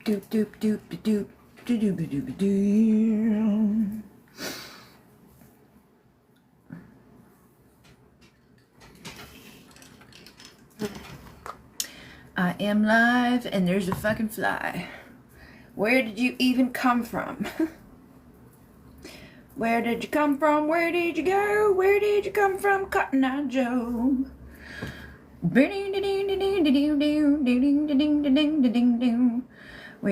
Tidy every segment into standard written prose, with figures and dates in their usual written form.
doop doop doop doop doop doop doop. I am live and there's a fucking fly. Where did you even come from? Where did you come from? Where did you go? Where did you come from, Cotton Eye Joe? Where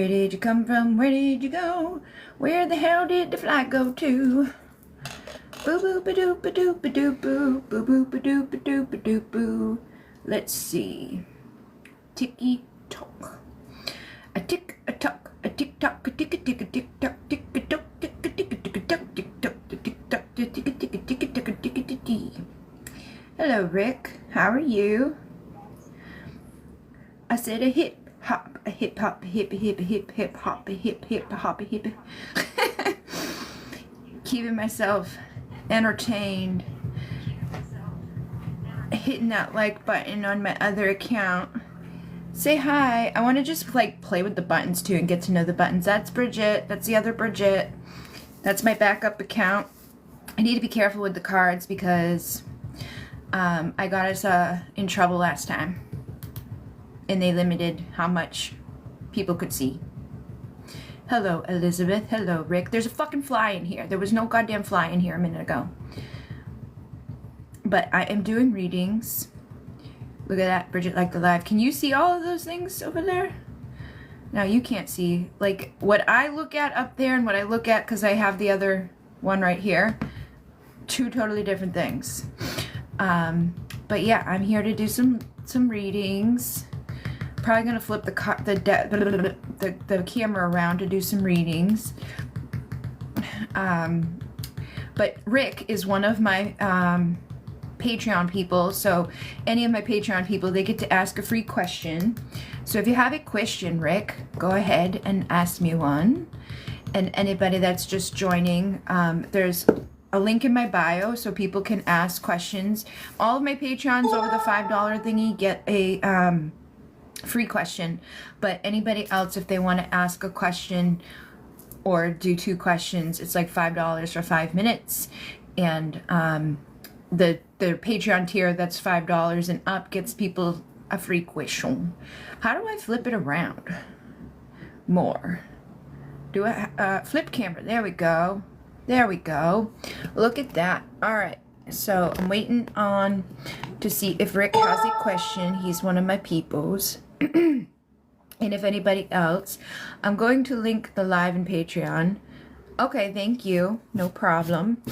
did you come from? Where did you go? Where the hell did the fly go to? Boo boo ba doo ba doo ba doo boo boo boo ba doo ba doo ba doo boo. Let's see. Ticky tock. A tick a tock. A tick tock. A tick a tick a tick tock. Tick a tock. Tick a tick a tick a tock. Tick tock. Tick tock. Tick a tick a tick a tick a tick a tick. Hello, Rick. How are you? I said a hip hop, a hip hop, a hip hip hip hip hop, a hip hip hop, a hip. Keeping myself entertained. Hitting that like button on my other account. Say hi. I want to just like play with the buttons too and get to know the buttons. That's Bridget. That's the other Bridget. That's my backup account. I need to be careful with the cards because I got us in trouble last time. And they limited how much people could see. Hello, Elizabeth. Hello, Rick. There's a fucking fly in here. There was no goddamn fly in here a minute ago. But I am doing readings. Look at that, Bridget liked the live. Can you see all of those things over there? No, you can't see. Like, what I look at up there and what I look at, because I have the other one right here. Two totally different things. But yeah, I'm here to do some readings. Probably gonna flip the camera around to do some readings. But Rick is one of my Patreon people, so any of my Patreon people, they get to ask a free question. So if you have a question, Rick, go ahead and ask me one. And anybody that's just joining, there's a link in my bio so people can ask questions. All of my Patreons over the $5 thingy get a free question, but anybody else, if they want to ask a question or do 2 questions, it's like $5 for 5 minutes. And the Patreon tier that's $5 and up gets people a free question. How do I flip it around more? Do I flip camera? There we go. There we go. Look at that. All right. So I'm waiting on to see if Rick has a question. He's one of my peoples. And if anybody else, I'm going to link the live in Patreon. Okay, thank you. No problem.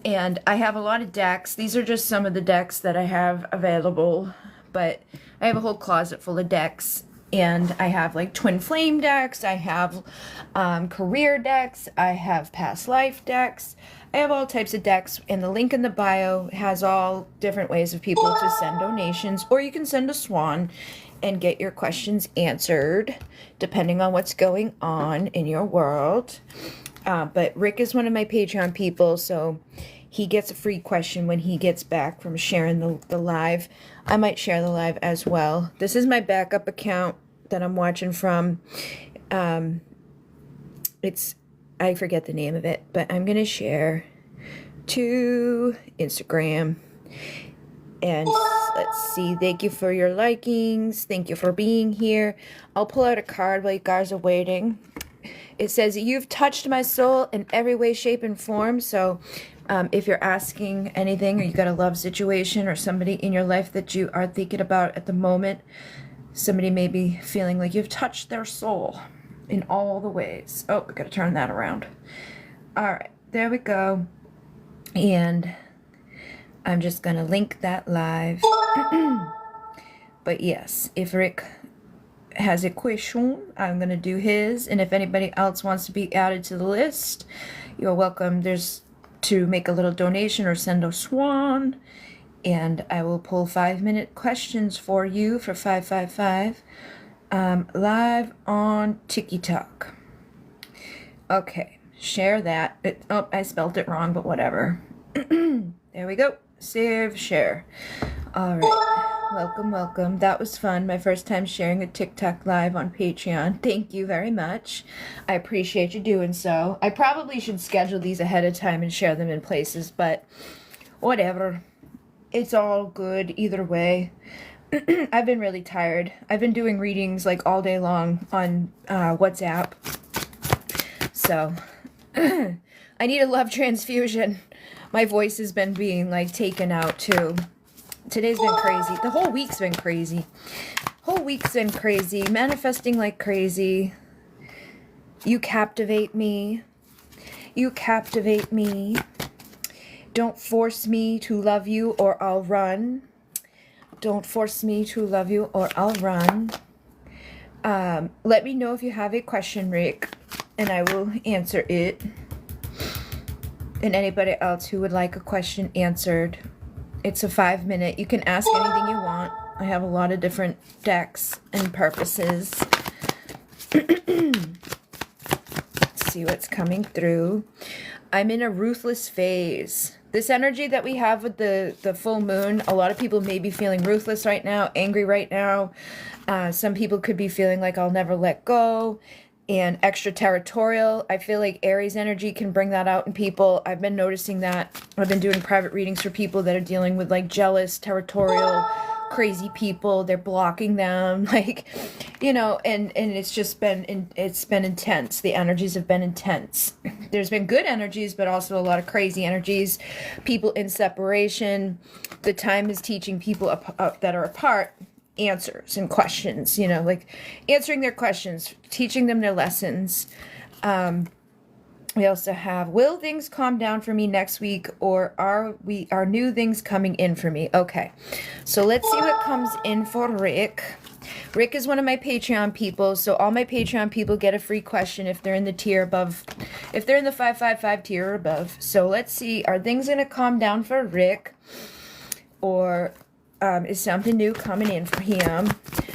And I have a lot of decks. These are just some of the decks that I have available. But I have a whole closet full of decks. And I have like twin flame decks. I have career decks. I have past life decks. I have all types of decks. And the link in the bio has all different ways of people to send donations. Or you can send a swan and get your questions answered, depending on what's going on in your world. But Rick is one of my Patreon people, so he gets a free question when he gets back from sharing the live. I might share the live as well. This is my backup account that I'm watching from. I forget the name of it, but I'm going to share to Instagram. And let's see, thank you for your likings. Thank you for being here. I'll pull out a card while you guys are waiting. It says, you've touched my soul in every way, shape, and form. So if you're asking anything, or you got a love situation or somebody in your life that you are thinking about at the moment, somebody may be feeling like you've touched their soul in all the ways. Oh, I gotta turn that around. All right, there we go. And I'm just gonna link that live. But yes, if Rick has a question, I'm gonna do his. And if anybody else wants to be added to the list, you're welcome. There's to make a little donation or send a swan. And I will pull 5-minute questions for you for 555. Live on TikTok. Okay, share that. Oh, I spelled it wrong, but whatever. There we go. Save, share. All right. Welcome, welcome. That was fun. My first time sharing a TikTok live on Patreon. Thank you very much. I appreciate you doing so. I probably should schedule these ahead of time and share them in places, but whatever. It's all good either way. I've been really tired. I've been doing readings like all day long on WhatsApp. So I need a love transfusion. My voice has been being like taken out too. Today's been crazy. The whole week's been crazy. Whole week's been crazy. Manifesting like crazy. You captivate me. You captivate me. Don't force me to love you or I'll run. Don't force me to love you or I'll run. Let me know if you have a question, Rick, and I will answer it. And anybody else who would like a question answered. It's a 5-minute. You can ask anything you want. I have a lot of different decks and purposes. Let's see what's coming through. I'm in a ruthless phase. This energy that we have with the full moon, a lot of people may be feeling ruthless right now, angry right now. Some people could be feeling like I'll never let go. And extraterritorial. I feel like Aries energy can bring that out in people. I've been noticing that. I've been doing private readings for people that are dealing with like jealous, territorial, crazy people. They're blocking them, like, you know, and it's just been, it's been intense. The energies have been intense. There's been good energies, but also a lot of crazy energies. People in separation. The time is teaching people that are apart answers and questions, you know, like answering their questions, teaching them their lessons. We also have, will things calm down for me next week, or are new things coming in for me? Okay, so let's see what comes in for Rick. Rick is one of my Patreon people, so all my Patreon people get a free question if they're in the tier above, if they're in the 555 tier or above. So let's see, are things going to calm down for Rick, or is something new coming in for him?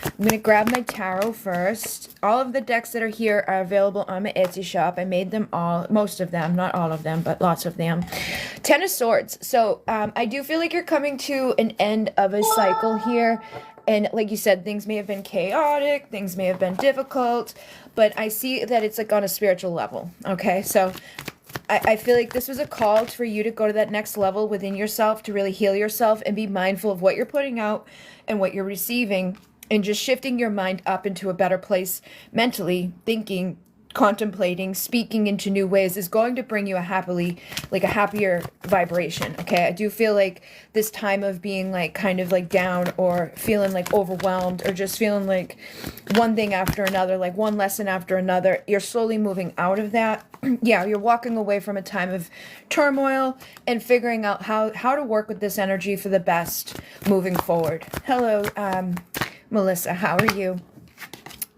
I'm going to grab my tarot first. All of the decks that are here are available on my Etsy shop. I made them all, most of them, not all of them, but lots of them. 10 of Swords. So I do feel like you're coming to an end of a cycle here. And like you said, things may have been chaotic, things may have been difficult, but I see that it's like on a spiritual level. Okay, so I feel like this was a call for you to go to that next level within yourself, to really heal yourself and be mindful of what you're putting out and what you're receiving, and just shifting your mind up into a better place mentally, thinking, contemplating, speaking into new ways is going to bring you a happier vibration. Okay, I do feel like this time of being like kind of like down, or feeling like overwhelmed, or just feeling like one thing after another, like one lesson after another, you're slowly moving out of that. Yeah, you're walking away from a time of turmoil and figuring out how to work with this energy for the best moving forward. Hello, Melissa, how are you?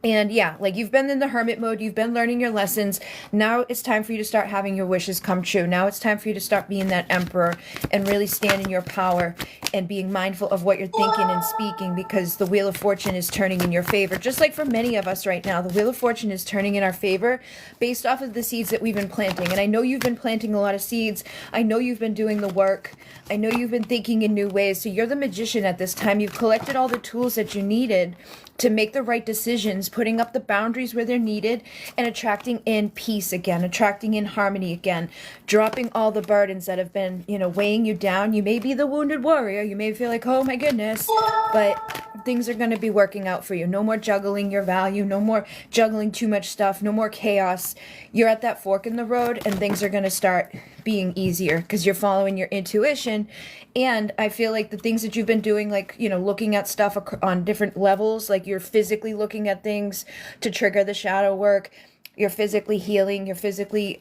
And yeah, like you've been in the hermit mode, you've been learning your lessons. Now it's time for you to start having your wishes come true. Now it's time for you to start being that emperor and really stand in your power and being mindful of what you're thinking and speaking, because the Wheel of Fortune is turning in your favor. Just like for many of us right now, the Wheel of Fortune is turning in our favor based off of the seeds that we've been planting. And I know you've been planting a lot of seeds. I know you've been doing the work. I know you've been thinking in new ways. So you're the magician at this time. You've collected all the tools that you needed to make the right decisions, putting up the boundaries where they're needed, and attracting in peace again, attracting in harmony again, dropping all the burdens that have been, you know, weighing you down. You may be the wounded warrior. You may feel like, oh my goodness, but things are going to be working out for you. No more juggling your value. No more juggling too much stuff. No more chaos. You're at that fork in the road, and things are going to start being easier because you're following your intuition. And I feel like the things that you've been doing, like, you know, looking at stuff on different levels, like you're physically looking at things to trigger the shadow work, you're physically healing, you're physically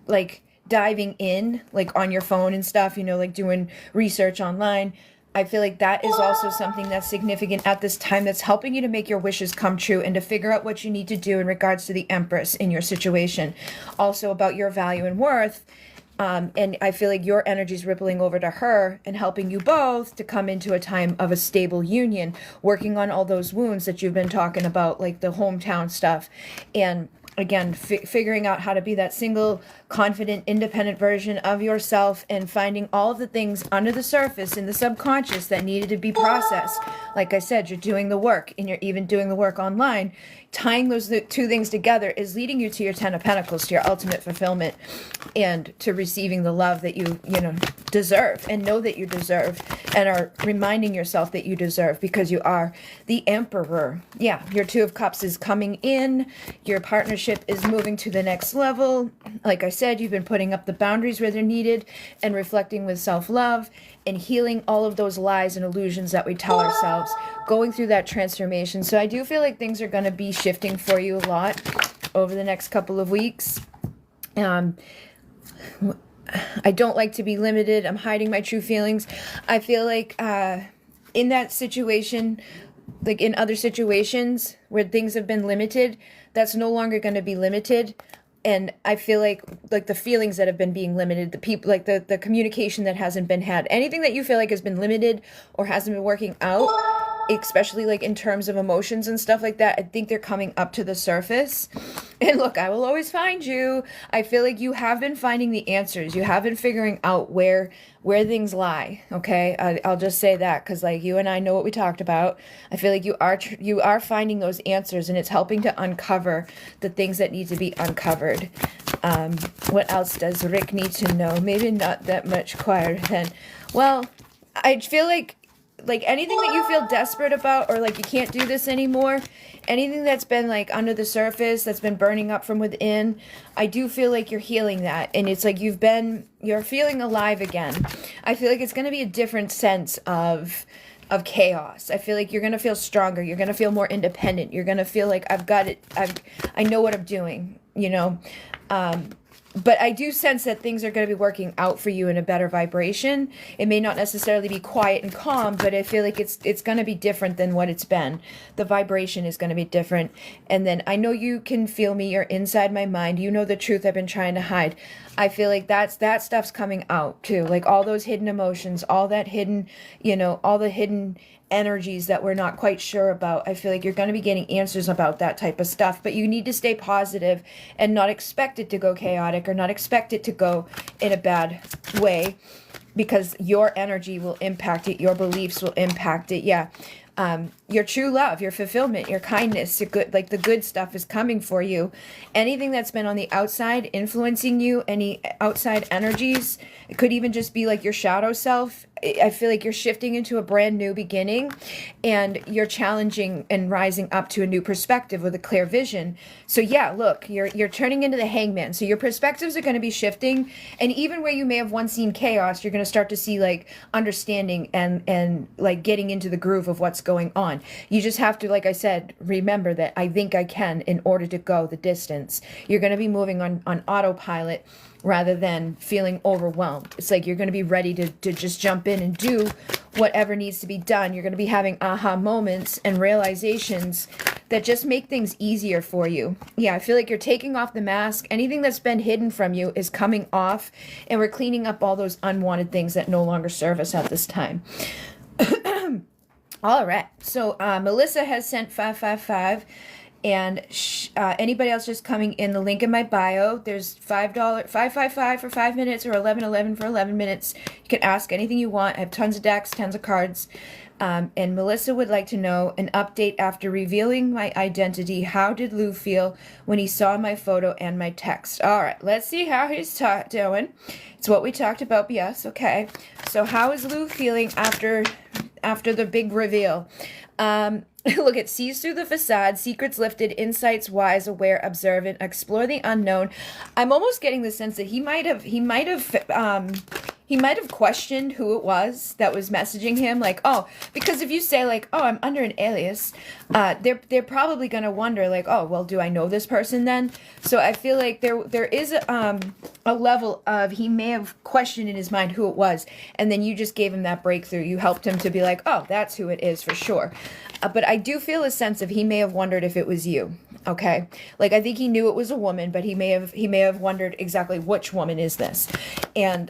like diving in, like on your phone and stuff, you know, like doing research online. I feel like that is also something that's significant at this time, that's helping you to make your wishes come true and to figure out what you need to do in regards to the Empress in your situation. Also about your value and worth. And I feel like your energy is rippling over to her and helping you both to come into a time of a stable union, working on all those wounds that you've been talking about, like the hometown stuff. And again, figuring out how to be that single, confident, independent version of yourself, and finding all of the things under the surface in the subconscious that needed to be processed. Like I said, you're doing the work, and you're even doing the work online. Tying those two things together is leading you to your 10 of Pentacles, to your ultimate fulfillment, and to receiving the love that you deserve, and know that you deserve, and are reminding yourself that you deserve, because you are the Emperor. Yeah, your 2 of Cups is coming in. Your partnership is moving to the next level. Like I said, you've been putting up the boundaries where they're needed, and reflecting with self-love, and healing all of those lies and illusions that we tell ourselves, going through that transformation. So I do feel like things are going to be shifting for you a lot over the next couple of weeks. I don't like to be limited. I'm hiding my true feelings. I feel like in that situation, like in other situations where things have been limited, that's no longer going to be limited. And I feel like the feelings that have been being limited, the people, like the communication that hasn't been had, anything that you feel like has been limited or hasn't been working out, especially like in terms of emotions and stuff like that, I think they're coming up to the surface. And look, I will always find you. I feel like you have been finding the answers. You have been figuring out where things lie. Okay, I'll just say that, because like you and I know what we talked about. I feel like you are finding those answers, and it's helping to uncover the things that need to be uncovered. What else does Rick need to know? Maybe not that much quieter than, well, I feel like anything that you feel desperate about, or like you can't do this anymore, anything that's been like under the surface, that's been burning up from within, I do feel like you're healing that. And it's like you're feeling alive again. I feel like it's going to be a different sense of chaos. I feel like you're going to feel stronger. You're going to feel more independent. You're going to feel like I've got it. I know what I'm doing, But I do sense that things are going to be working out for you in a better vibration. It may not necessarily be quiet and calm, but I feel like it's going to be different than what it's been. The vibration is going to be different. And then I know you can feel me. You're inside my mind. You know the truth I've been trying to hide. I feel like that stuff's coming out too. Like all those hidden emotions, all that hidden, all the hidden energies that we're not quite sure about. I feel like you're going to be getting answers about that type of stuff, but you need to stay positive and not expect it to go chaotic, or not expect it to go in a bad way, because your energy will impact it. Your beliefs will impact it. Yeah. Your true love, your fulfillment, your kindness, your good, like the good stuff is coming for you. Anything that's been on the outside influencing you, any outside energies, it could even just be like your shadow self. I feel like you're shifting into a brand new beginning, and you're challenging and rising up to a new perspective with a clear vision. So yeah, look, you're turning into the Hangman. So your perspectives are going to be shifting, and even where you may have once seen chaos, you're going to start to see like understanding and like getting into the groove of what's going on. You just have to, like I said, remember that I think I can in order to go the distance. You're going to be moving on autopilot rather than feeling overwhelmed. It's like you're going to be ready to just jump in and do whatever needs to be done. You're going to be having aha moments and realizations that just make things easier for you. Yeah, I feel like you're taking off the mask. Anything that's been hidden from you is coming off, and we're cleaning up all those unwanted things that no longer serve us at this time. All right, so Melissa has sent 555. And anybody else just coming in, the link in my bio, there's $5.55 for 5 minutes, or $11.11 for 11 minutes. You can ask anything you want. I have tons of decks, tons of cards. And Melissa would like to know an update after revealing my identity. How did Lou feel when he saw my photo and my text? All right, let's see how he's doing. It's what we talked about. Yes, okay. So how is Lou feeling after the big reveal? Look, it sees through the facade, secrets lifted, insights wise, aware, observant, explore the unknown. I'm almost getting the sense that he might have questioned who it was that was messaging him. Like, oh, because if you say like, oh, I'm under an alias, they're probably gonna wonder like, oh, well, do I know this person then? So I feel like there is a level of, he may have questioned in his mind who it was, and then you just gave him that breakthrough. You helped him to be like, oh, that's who it is for sure. But I do feel a sense of he may have wondered if it was you. Okay, like I think he knew it was a woman, but he may have wondered exactly which woman is this, and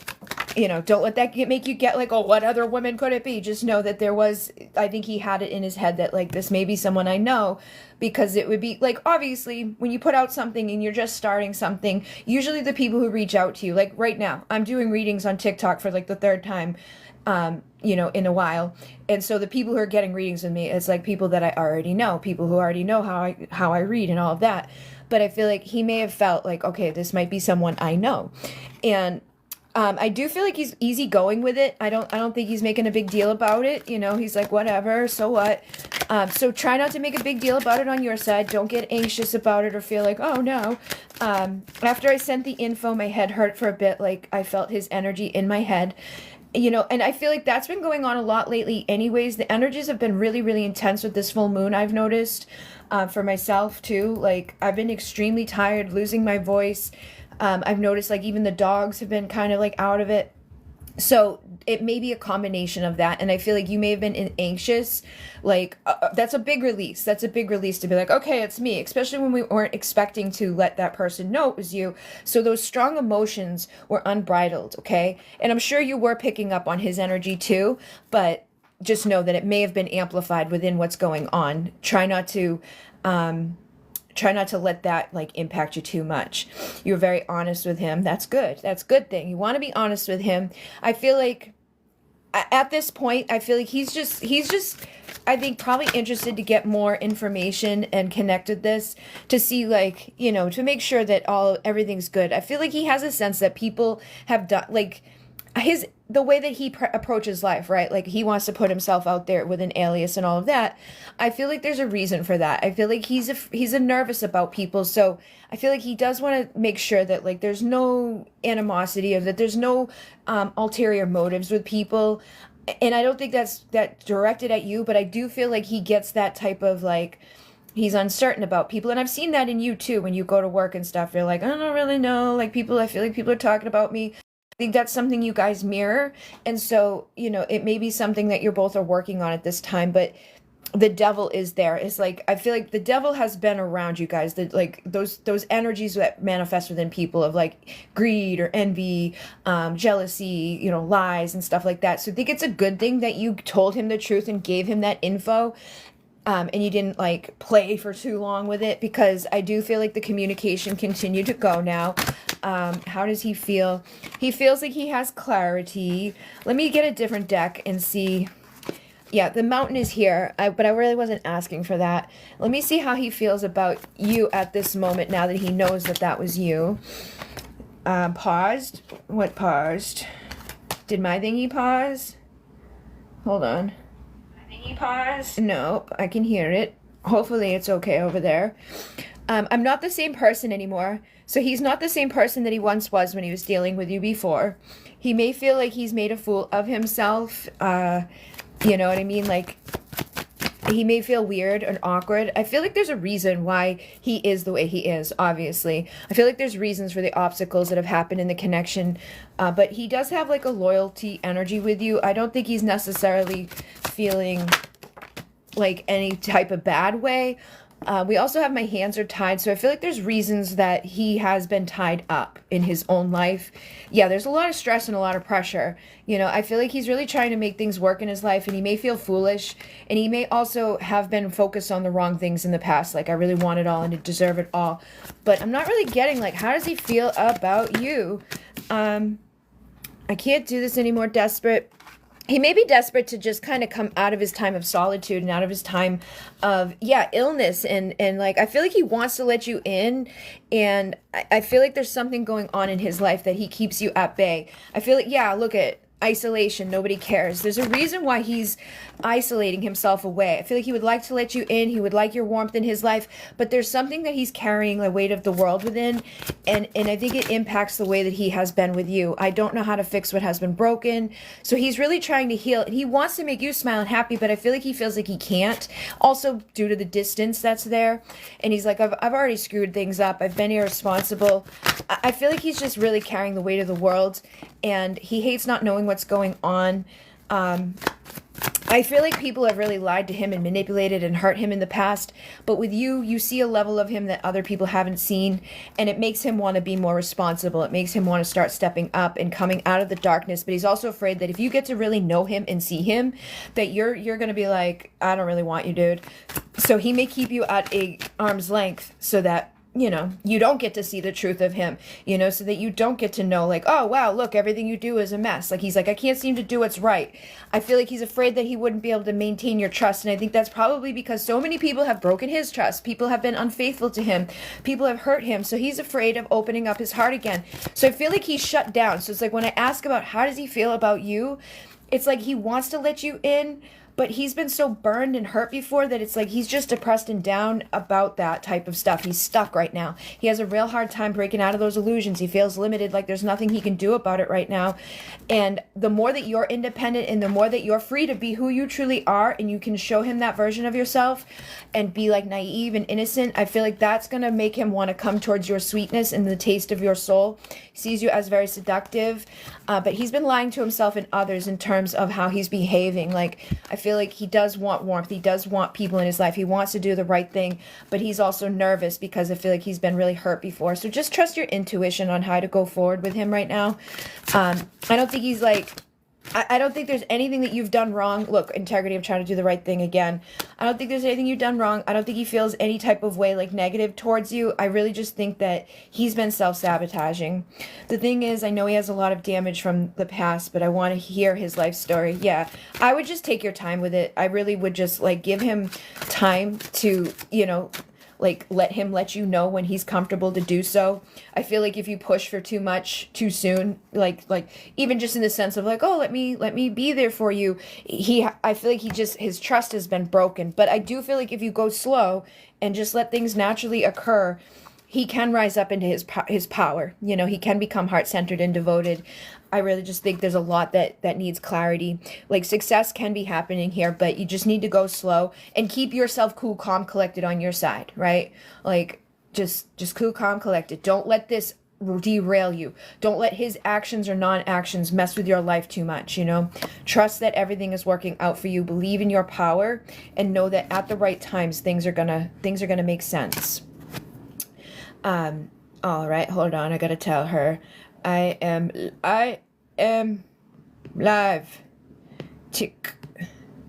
don't let that make you get like, oh, what other woman could it be? Just know that I think he had it in his head that like, this may be someone I know, because it would be like, obviously when you put out something and you're just starting something, usually the people who reach out to you, like right now, I'm doing readings on TikTok for like the third time, in a while. And so the people who are getting readings with me, it's like people that I already know, people who already know how I read and all of that. But I feel like he may have felt like, okay, this might be someone I know. And I do feel like he's easygoing with it. I don't think he's making a big deal about it. He's like, whatever, so what? So try not to make a big deal about it on your side. Don't get anxious about it or feel like, oh no. After I sent the info, my head hurt for a bit. Like I felt his energy in my head. And I feel like that's been going on a lot lately anyways. The energies have been really, really intense with this full moon, I've noticed, for myself too. Like I've been extremely tired, losing my voice. I've noticed like even the dogs have been kind of like out of it. So it may be a combination of that. And I feel like you may have been anxious. Like that's a big release. That's a big release to be like, okay, it's me, especially when we weren't expecting to let that person know it was you. So those strong emotions were unbridled. Okay. And I'm sure you were picking up on his energy too, but just know that it may have been amplified within what's going on. Try not to let that like impact you too much. You're very honest with him. That's good. That's a good thing. You want to be honest with him. I feel like at this point, I feel like he's just, I think probably interested to get more information and connect with this to see like, to make sure that everything's good. I feel like he has a sense that people have done like the way that he approaches life, right? Like he wants to put himself out there with an alias and all of that. I feel like there's a reason for that. I feel like he's a nervous about people. So I feel like he does want to make sure that like there's no animosity, or that there's no ulterior motives with people. And I don't think that's directed at you, but I do feel like he gets that type of like, he's uncertain about people. And I've seen that in you too. When you go to work and stuff, you're like, I don't really know. Like I feel like people are talking about me. I think that's something you guys mirror. And so, it may be something that you're both are working on at this time, but the devil is there. It's like, I feel like the devil has been around you guys, that like those energies that manifest within people of like greed or envy, jealousy, lies and stuff like that. So I think it's a good thing that you told him the truth and gave him that info. And you didn't like play for too long with it, because I do feel like the communication continued to go now. How does he feel? He feels like he has clarity. Let me get a different deck and see. Yeah, the mountain is here, but I really wasn't asking for that. Let me see how he feels about you at this moment now that he knows that was you. Paused? What paused? Did my thingy pause? Hold on. Pause? Nope, I can hear it. Hopefully it's okay over there. I'm not the same person anymore. So he's not the same person that he once was when he was dealing with you before. He may feel like he's made a fool of himself. You know what I mean? Like, he may feel weird and awkward. I feel like there's a reason why he is the way he is, obviously. I feel like there's reasons for the obstacles that have happened in the connection. But he does have like a loyalty energy with you. I don't think he's necessarily feeling like any type of bad way. We also have my hands are tied, so I feel like there's reasons that he has been tied up in his own life. Yeah, there's a lot of stress and a lot of pressure. I feel like he's really trying to make things work in his life, and he may feel foolish, and he may also have been focused on the wrong things in the past, like I really want it all and to deserve it all. But I'm not really getting, like, how does he feel about you? I can't do this anymore, desperate. He may be desperate to just kind of come out of his time of solitude and out of his time of, illness. And like, I feel like he wants to let you in. And I feel like there's something going on in his life that he keeps you at bay. I feel like, look at isolation. Nobody cares. There's a reason why he's isolating himself away. I feel like he would like to let you in. He would like your warmth in his life, but there's something that he's carrying the weight of the world within. And I think it impacts the way that he has been with you. I don't know how to fix what has been broken. So he's really trying to heal. He wants to make you smile and happy, but I feel like he feels like he can't. Also due to the distance that's there. And he's like, I've already screwed things up. I've been irresponsible. I feel like he's just really carrying the weight of the world, and he hates not knowing what's going on. I feel like people have really lied to him and manipulated and hurt him in the past. But with you, you see a level of him that other people haven't seen. And it makes him want to be more responsible. It makes him want to start stepping up and coming out of the darkness. But he's also afraid that if you get to really know him and see him, that you're going to be like, I don't really want you, dude. So he may keep you at a arm's length so that, you know, you don't get to see the truth of him, you know, so that you don't get to know, like, oh, wow, look, everything you do is a mess. Like, he's like, I can't seem to do what's right. I feel like he's afraid that he wouldn't be able to maintain your trust. And I think that's probably because so many people have broken his trust. People have been unfaithful to him. People have hurt him. So he's afraid of opening up his heart again. So I feel like he's shut down. So it's like when I ask about how does he feel about you, it's like he wants to let you in, but he's been so burned and hurt before that it's like he's just depressed and down about that type of stuff. He's stuck right now. He has a real hard time breaking out of those illusions. He feels limited, like there's nothing he can do about it right now. And the more that you're independent and the more that you're free to be who you truly are and you can show him that version of yourself and be like naive and innocent, I feel like that's going to make him want to come towards your sweetness and the taste of your soul. He sees you as very seductive, but he's been lying to himself and others in terms of how he's behaving. Like, I feel like he does want warmth. He does want people in his life. He wants to do the right thing, but he's also nervous because I feel like he's been really hurt before. So just trust your intuition on how to go forward with him right now. I don't think he's like, I don't think there's anything that you've done wrong. Look, integrity, I'm trying to do the right thing again. I don't think there's anything you've done wrong. I don't think he feels any type of way like negative towards you. I really just think that he's been self-sabotaging. The thing is, I know he has a lot of damage from the past, but I want to hear his life story. Yeah, I would just take your time with it. I really would just like give him time to, you know, like let him let you know when he's comfortable to do so. I feel like if you push for too much too soon, like even just in the sense of like, oh, let me be there for you, I feel like his trust has been broken. But I do feel like if you go slow and just let things naturally occur, he can rise up into his power. You know, he can become heart-centered and devoted. I really just think there's a lot that needs clarity. Like, success can be happening here, but you just need to go slow and keep yourself cool, calm, collected on your side, right? Like, just cool, calm, collected. Don't let this derail you. Don't let his actions or non-actions mess with your life too much, you know? Trust that everything is working out for you. Believe in your power and know that at the right times, things are gonna make sense. All right, hold on. I gotta tell her. I am live. Tick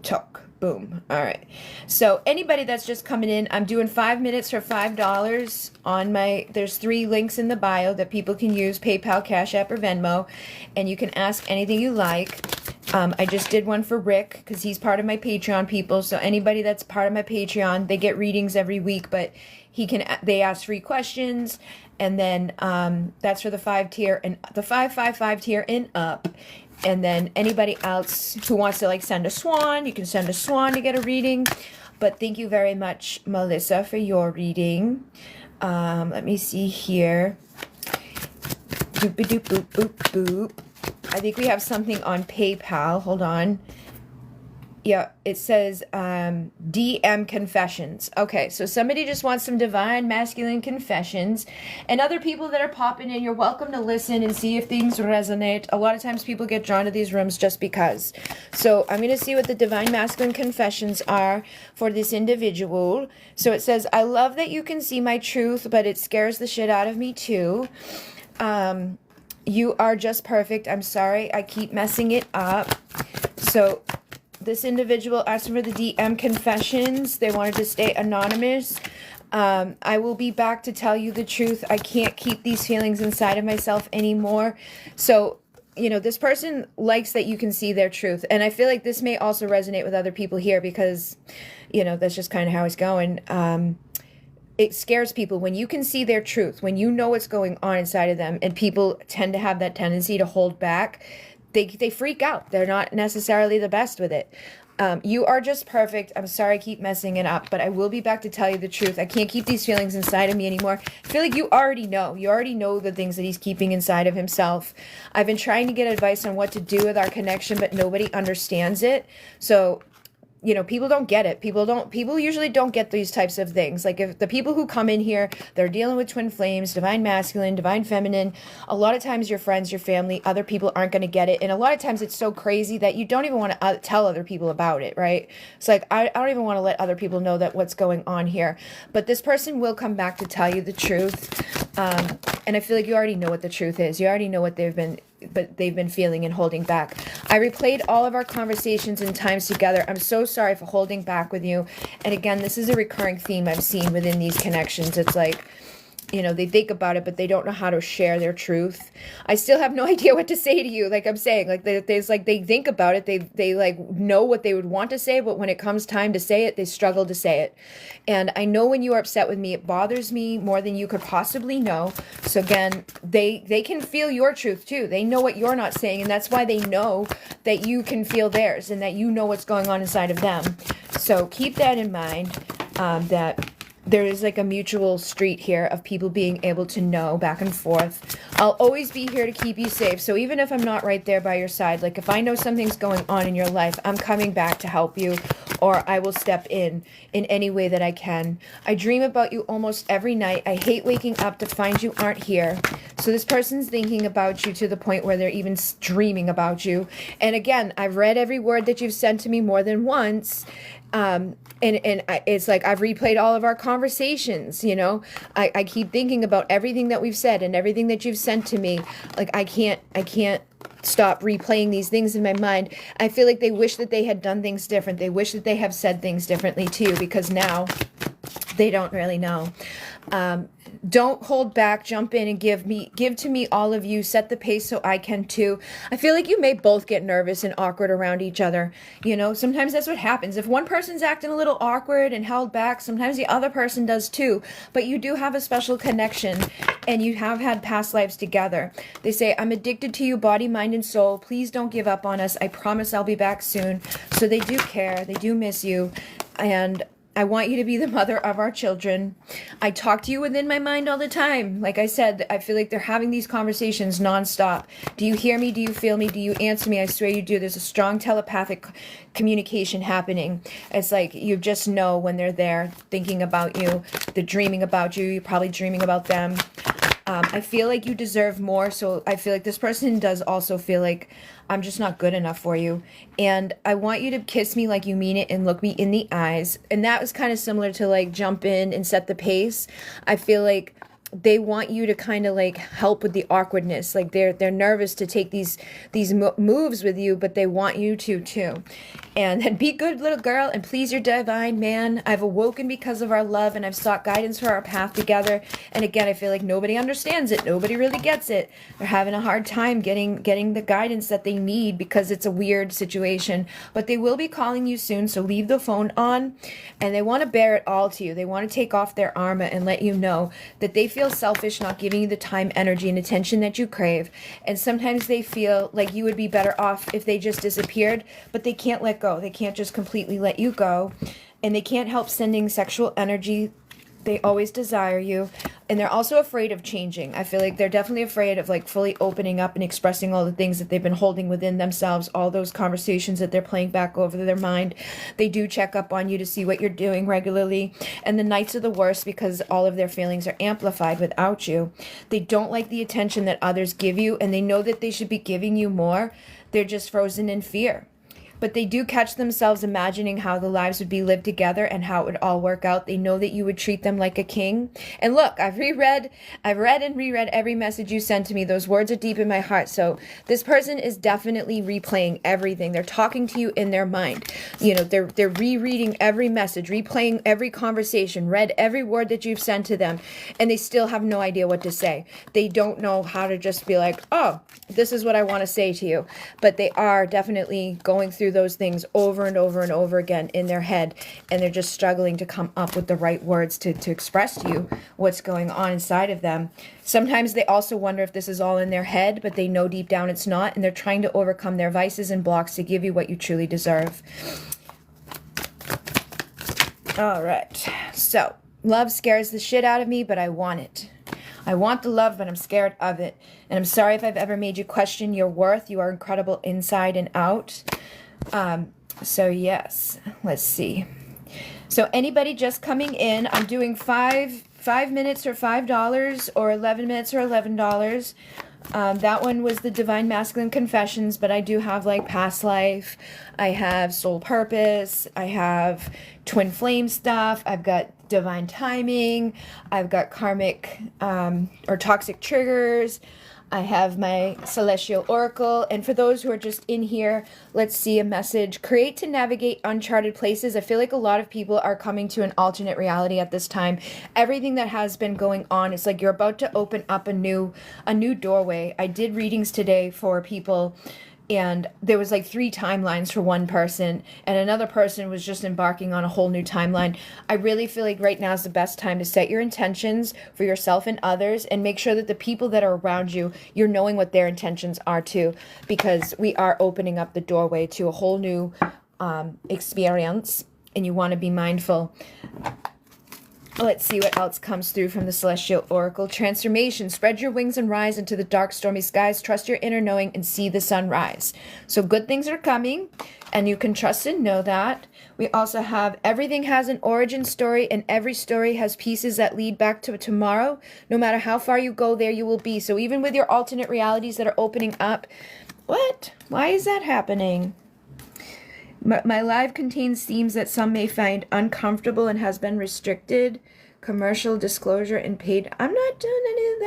tock. Boom. All right. So anybody that's just coming in, I'm doing 5 minutes for $5 on there's 3 links in the bio that people can use: PayPal, Cashapp, or Venmo, and you can ask anything you like. I just did one for Rick because he's part of my Patreon people. So anybody that's part of my Patreon, they get readings every week, but they ask free questions. And then that's for the 5 tier and the 555 tier and up. And then anybody else who wants to like send a swan, you can send a swan to get a reading. But thank you very much, Melissa, for your reading. Let me see here. Doop-a-doop, boop, boop, boop. I think we have something on PayPal. Hold on. Yeah, it says DM confessions. Okay, so somebody just wants some divine masculine confessions. And other people that are popping in, you're welcome to listen and see if things resonate. A lot of times people get drawn to these rooms just because. So I'm going to see what the divine masculine confessions are for this individual. So it says, I love that you can see my truth, but it scares the shit out of me too. You are just perfect. I'm sorry, I keep messing it up. So this individual asked for the DM confessions. They wanted to stay anonymous. I will be back to tell you the truth. I can't keep these feelings inside of myself anymore. So, you know, this person likes that you can see their truth. And I feel like this may also resonate with other people here because, you know, that's just kind of how it's going. It scares people when you can see their truth, when you know what's going on inside of them, and people tend to have that tendency to hold back. They freak out. They're not necessarily the best with it. You are just perfect. I'm sorry I keep messing it up, but I will be back to tell you the truth. I can't keep these feelings inside of me anymore. I feel like you already know. You already know the things that he's keeping inside of himself. I've been trying to get advice on what to do with our connection, but nobody understands it. So you know, people don't get it. People usually don't get these types of things. Like if the people who come in here, they're dealing with twin flames, divine masculine, divine feminine. A lot of times your friends, your family, other people aren't going to get it. And a lot of times it's so crazy that you don't even want to tell other people about it, right? It's like, I don't even want to let other people know that what's going on here. But this person will come back to tell you the truth. And I feel like you already know what the truth is. You already know what they've been feeling and holding back. I replayed all of our conversations and times together. I'm so sorry for holding back with you. And again, this is a recurring theme I've seen within these connections. It's like, you know, they think about it, but they don't know how to share their truth. I still have no idea what to say to you. Like I'm saying, like they think about it. They like know what they would want to say, but when it comes time to say it, they struggle to say it. And I know when you are upset with me, it bothers me more than you could possibly know. So again, they can feel your truth too. They know what you're not saying, and that's why they know that you can feel theirs and that you know what's going on inside of them. So keep that in mind, that there is like a mutual street here of people being able to know back and forth. I'll always be here to keep you safe. So even if I'm not right there by your side, like if I know something's going on in your life, I'm coming back to help you, or I will step in any way that I can. I dream about you almost every night. I hate waking up to find you aren't here. So this person's thinking about you to the point where they're even dreaming about you. And again, I've read every word that you've sent to me more than once. It's like I've replayed all of our conversations, you know. I keep thinking about everything that we've said and everything that you've sent to me. Like I can't stop replaying these things in my mind. I feel like they wish that they had done things different. They wish that they have said things differently too, because now they don't really know. Don't hold back. Jump in and give to me, all of you. Set the pace so I can too. I feel like you may both get nervous and awkward around each other. You know, sometimes that's what happens. If one person's acting a little awkward and held back, sometimes the other person does too. But you do have a special connection, and you have had past lives together. They say, I'm addicted to you, body, mind, and soul. Please don't give up on us. I promise I'll be back soon. So they do care. They do miss you. And I want you to be the mother of our children. I talk to you within my mind all the time. Like I said, I feel like they're having these conversations nonstop. Do you hear me? Do you feel me? Do you answer me? I swear you do. There's a strong telepathic communication happening. It's like you just know when they're there thinking about you. They're dreaming about you. You're probably dreaming about them. I feel like you deserve more. So I feel like this person does also feel like I'm just not good enough for you. And I want you to kiss me like you mean it and look me in the eyes. And that was kind of similar to like jump in and set the pace. I feel like they want you to kind of like help with the awkwardness. Like they're nervous to take these moves with you, but they want you to too. And then be good little girl and please your divine man. I've awoken because of our love, and I've sought guidance for our path together. And again, I feel like nobody understands it. Nobody really gets it. They're having a hard time getting the guidance that they need because it's a weird situation. But they will be calling you soon, so leave the phone on. And they want to bear it all to you. They want to take off their armor and let you know that they feel selfish not giving you the time, energy, and attention that you crave. And sometimes they feel like you would be better off if they just disappeared, but they can't let go. They can't just completely let you go, and they can't help sending sexual energy. They always desire you, and they're also afraid of changing. I feel like they're definitely afraid of like fully opening up and expressing all the things that they've been holding within themselves, all those conversations that they're playing back over their mind. They do check up on you to see what you're doing regularly, and the nights are the worst because all of their feelings are amplified without you. They don't like the attention that others give you, and they know that they should be giving you more. They're just frozen in fear. But they do catch themselves imagining how the lives would be lived together and how it would all work out. They know that you would treat them like a king. And look, I've read and reread every message you sent to me. Those words are deep in my heart. So this person is definitely replaying everything. They're talking to you in their mind. You know, they're rereading every message, replaying every conversation, read every word that you've sent to them, and they still have no idea what to say. They don't know how to just be like, oh, this is what I want to say to you. But they are definitely going through those things over and over and over again in their head, and they're just struggling to come up with the right words to express to you what's going on inside of them. Sometimes they also wonder if this is all in their head, but they know deep down it's not, and they're trying to overcome their vices and blocks to give you what you truly deserve. All right, so love scares the shit out of me, but I want it. I want the love, but I'm scared of it. And I'm sorry if I've ever made you question your worth. You are incredible inside and out. So yes, let's see. So anybody just coming in, I'm doing five minutes for $5 or 11 minutes or $11. That one was the Divine Masculine Confessions, but I do have like Past Life, I have Soul Purpose, I have Twin Flame stuff, I've got Divine Timing, I've got Karmic or Toxic Triggers, I have my Celestial Oracle, and for those who are just in here, let's see a message. Create to navigate uncharted places. I feel like a lot of people are coming to an alternate reality at this time. Everything that has been going on, it's like you're about to open up a new doorway. I did readings today for people, and there was like 3 timelines for one person, and another person was just embarking on a whole new timeline. I really feel like right now is the best time to set your intentions for yourself and others, and make sure that the people that are around you, you're knowing what their intentions are too, because we are opening up the doorway to a whole new experience, and you want to be mindful. Let's see what else comes through from the Celestial Oracle. Transformation. Spread your wings and rise into the dark, stormy skies. Trust your inner knowing and see the sun rise. So good things are coming, and you can trust and know that. We also have everything has an origin story, and every story has pieces that lead back to tomorrow. No matter how far you go, there you will be. So even with your alternate realities that are opening up. What? Why is that happening? My live contains themes that some may find uncomfortable and has been restricted. Commercial disclosure and paid. I'm not doing any of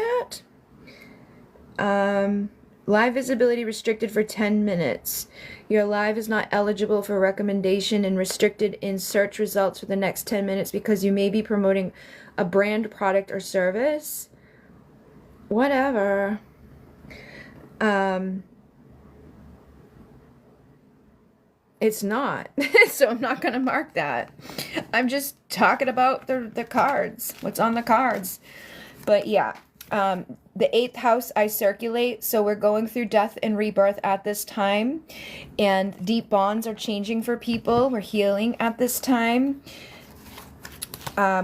that. Live visibility restricted for 10 minutes. Your live is not eligible for recommendation and restricted in search results for the next 10 minutes because you may be promoting a brand, product, or service. Whatever. It's not. So I'm not going to mark that. I'm just talking about the cards, what's on the cards. But yeah, the 8th house I circulate. So we're going through death and rebirth at this time. And deep bonds are changing for people. We're healing at this time.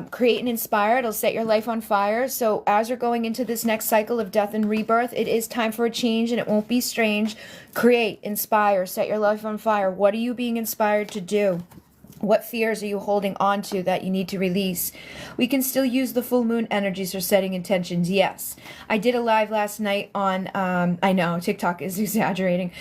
Create and inspire. It'll set your life on fire. So as you're going into this next cycle of death and rebirth, it is time for a change, and it won't be strange. Create, inspire, set your life on fire. What are you being inspired to do? What fears are you holding on to that you need to release? We can still use the full moon energies for setting intentions. Yes. I did a live last night on, I know, TikTok is exaggerating.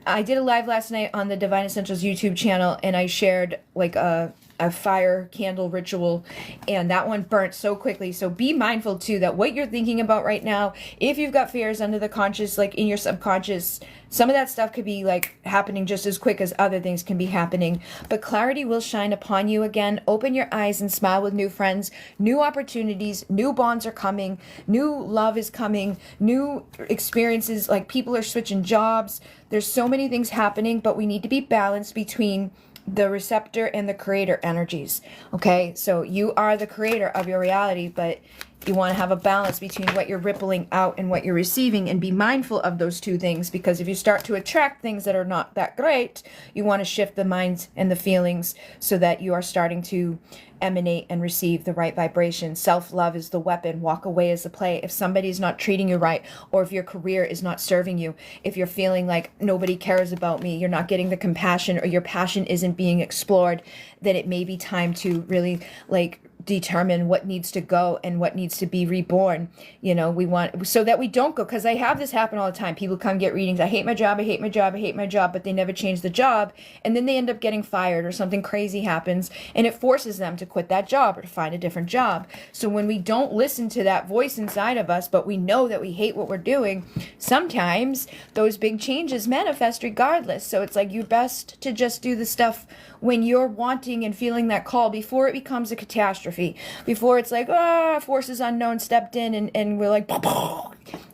I did a live last night on the Divine Essentials YouTube channel, and I shared like a fire candle ritual, and that one burnt so quickly. So be mindful too that what you're thinking about right now, if you've got fears under the conscious, like in your subconscious, some of that stuff could be like happening just as quick as other things can be happening. But clarity will shine upon you again. Open your eyes and smile with new friends, new opportunities, new bonds are coming, new love is coming, new experiences, like people are switching jobs. There's so many things happening, but we need to be balanced between the receptor and the creator energies. Okay, so you are the creator of your reality, but you want to have a balance between what you're rippling out and what you're receiving, and be mindful of those two things, because if you start to attract things that are not that great, you want to shift the minds and the feelings so that you are starting to emanate and receive the right vibration. Self-love is the weapon. Walk away is the play. If somebody's not treating you right, or if your career is not serving you, if you're feeling like nobody cares about me, you're not getting the compassion, or your passion isn't being explored, then it may be time to really like determine what needs to go and what needs to be reborn. You know, we want, so that we don't go, because I have this happen all the time. People come get readings. I hate my job, I hate my job, I hate my job, but they never change the job, and then they end up getting fired, or something crazy happens, and it forces them to quit that job or to find a different job. So when we don't listen to that voice inside of us, but we know that we hate what we're doing, sometimes those big changes manifest regardless. So it's like you're best to just do the stuff when you're wanting and feeling that call, before it becomes a catastrophe, before it's like, forces unknown stepped in and we're like,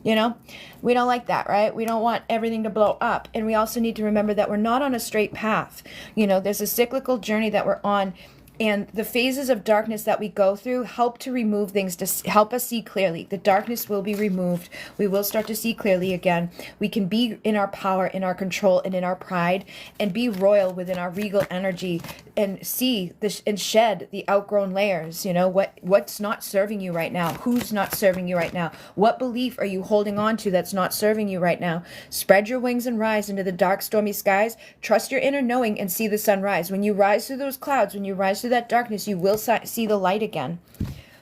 you know, we don't like that, right? We don't want everything to blow up. And we also need to remember that we're not on a straight path. You know, there's a cyclical journey that we're on, And the phases of darkness that we go through help to remove things, to help us see clearly. The darkness will be removed. We will start to see clearly again. We can be in our power, in our control, and in our pride, and be royal within our regal energy, and see this and shed the outgrown layers. You know, what's not serving you right now? Who's not serving you right now? What belief are you holding on to that's not serving you right now? Spread your wings and rise into the dark, stormy skies. Trust your inner knowing and see the sunrise. When you rise through those clouds, when you rise through that darkness, you will see the light again.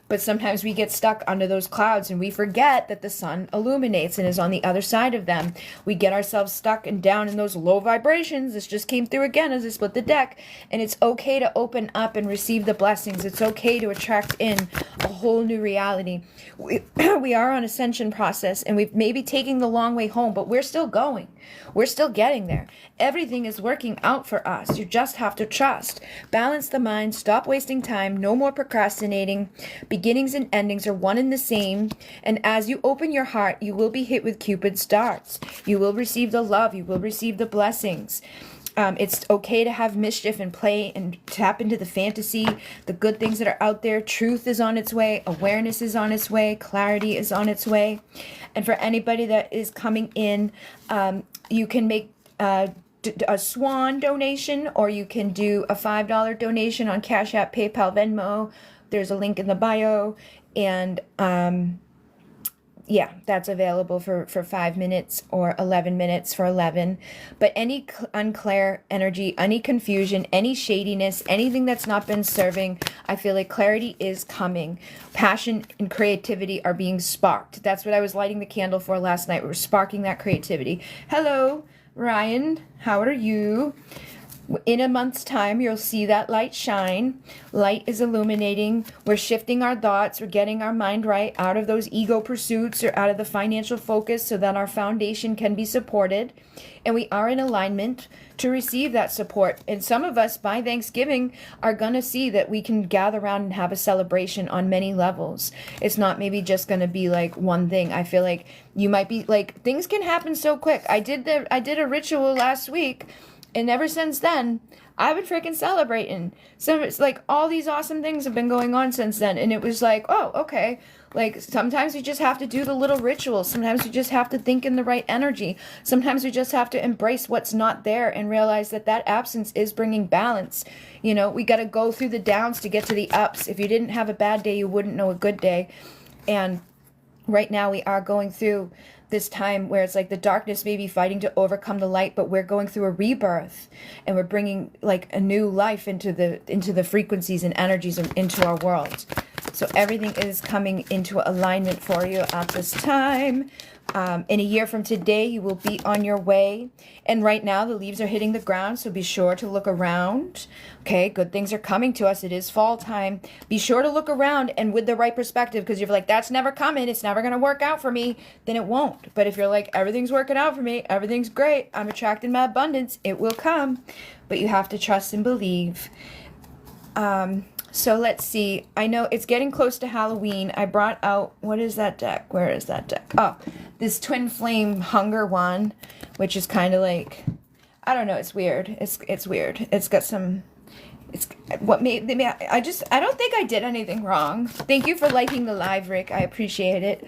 But sometimes we get stuck under those clouds and we forget that the sun illuminates and is on the other side of them. We get ourselves stuck and down in those low vibrations. This just came through again as I split the deck. And it's okay to open up and receive the blessings. It's okay to attract in a whole new reality. We are on ascension process, and we've maybe taking the long way home, but we're still going. We're still getting there. Everything is working out for us. You just have to trust. Balance the mind. Stop wasting time. No more procrastinating. Beginnings and endings are one and the same. And as you open your heart, you will be hit with Cupid's darts. You will receive the love. You will receive the blessings. It's okay to have mischief and play and tap into the fantasy, the good things that are out there. Truth is on its way. Awareness is on its way. Clarity is on its way. And for anybody that is coming in, you can make a swan donation, or you can do a $5 donation on Cashapp, PayPal, Venmo. There's a link in the bio. And yeah, that's available for 5 minutes or 11 minutes for 11. But any unclear energy, any confusion, any shadiness, anything that's not been serving, I feel like clarity is coming. Passion and creativity are being sparked. That's what I was lighting the candle for last night. We were sparking that creativity. Hello, Ryan. How are you? In a month's time, you'll see that light shine. Light is illuminating. We're shifting our thoughts. We're getting our mind right out of those ego pursuits or out of the financial focus so that our foundation can be supported. And we are in alignment to receive that support. And some of us, by Thanksgiving, are going to see that we can gather around and have a celebration on many levels. It's not maybe just going to be like one thing. I feel like you might be like, things can happen so quick. I did a ritual last week. And ever since then, I've been freaking celebrating. So it's like all these awesome things have been going on since then. And it was like, oh, okay. Like sometimes we just have to do the little rituals. Sometimes we just have to think in the right energy. Sometimes we just have to embrace what's not there and realize that that absence is bringing balance. You know, we got to go through the downs to get to the ups. If you didn't have a bad day, you wouldn't know a good day. And right now we are going through this time where it's like the darkness may be fighting to overcome the light, but we're going through a rebirth, and we're bringing like a new life into the frequencies and energies into our world. So everything is coming into alignment for you at this time. In a year from today, you will be on your way. And right now, the leaves are hitting the ground, so be sure to look around. Okay, good things are coming to us. It is fall time. Be sure to look around and with the right perspective, because if you're like, that's never coming, it's never going to work out for me, then it won't. But if you're like, everything's working out for me, everything's great, I'm attracting my abundance, it will come. But you have to trust and believe. So let's see. I know it's getting close to Halloween. I brought out, what is that deck? Where is that deck? Oh, this Twin Flame Hunger one, which is kind of like, I don't know. It's weird. It's weird. It's got some, it's what made, I don't think I did anything wrong. Thank you for liking the live, Rick. I appreciate it.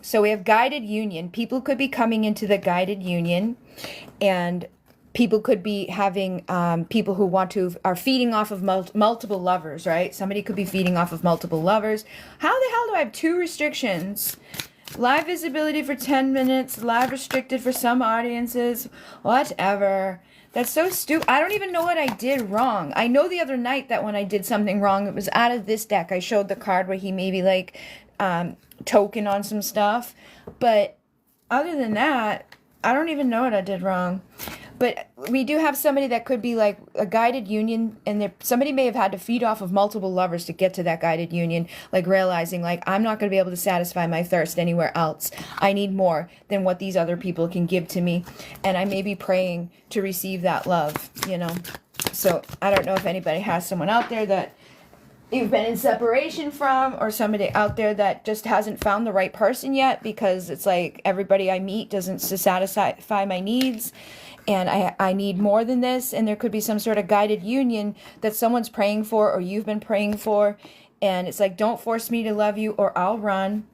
So we have guided union. People could be coming into the guided union, and people could be having people who are feeding off of multiple lovers, right? Somebody could be feeding off of multiple lovers. How the hell do I have 2 restrictions? Live visibility for 10 minutes, live restricted for some audiences, whatever. That's so stupid. I don't even know what I did wrong. I know the other night that when I did something wrong, it was out of this deck. I showed the card where he maybe like token on some stuff. But other than that, I don't even know what I did wrong. But we do have somebody that could be like a guided union, and somebody may have had to feed off of multiple lovers to get to that guided union, like realizing like, I'm not going to be able to satisfy my thirst anywhere else. I need more than what these other people can give to me. And I may be praying to receive that love, you know. So I don't know if anybody has someone out there that you've been in separation from, or somebody out there that just hasn't found the right person yet, because it's like everybody I meet doesn't satisfy my needs. and I need more than this, and there could be some sort of guided union that someone's praying for or you've been praying for, and it's like, don't force me to love you or I'll run.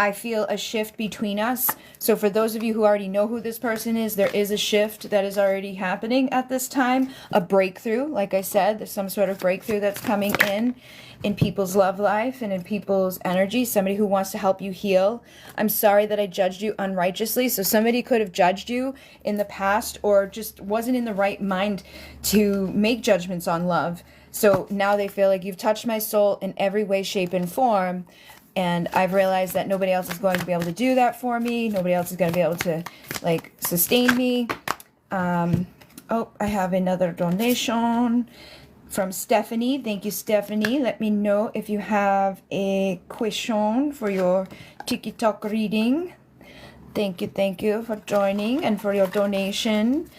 I feel a shift between us. So for those of you who already know who this person is, there is a shift that is already happening at this time. A breakthrough, like I said, there's some sort of breakthrough that's coming in people's love life and in people's energy. Somebody who wants to help you heal. I'm sorry that I judged you unrighteously. So somebody could have judged you in the past or just wasn't in the right mind to make judgments on love. So now they feel like you've touched my soul in every way, shape, and form. And I've realized that nobody else is going to be able to do that for me. Nobody else is going to be able to, like, sustain me. Oh, I have another donation from Stephanie. Thank you, Stephanie. Let me know if you have a question for your TikTok reading. Thank you for joining and for your donation.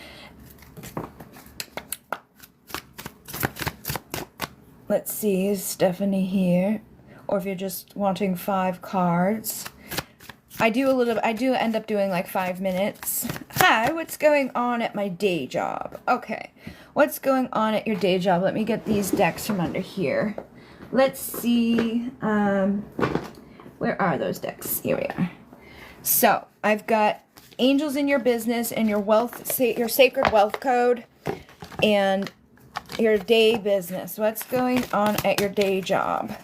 Let's see, is Stephanie here? Or if you're just wanting 5 cards. I do end up doing like 5 minutes. Hi, what's going on at my day job? Okay, what's going on at your day job? Let me get these decks from under here. Let's see, where are those decks? Here we are. So, I've got angels in your business and your wealth, your sacred wealth code, and your day business. What's going on at your day job?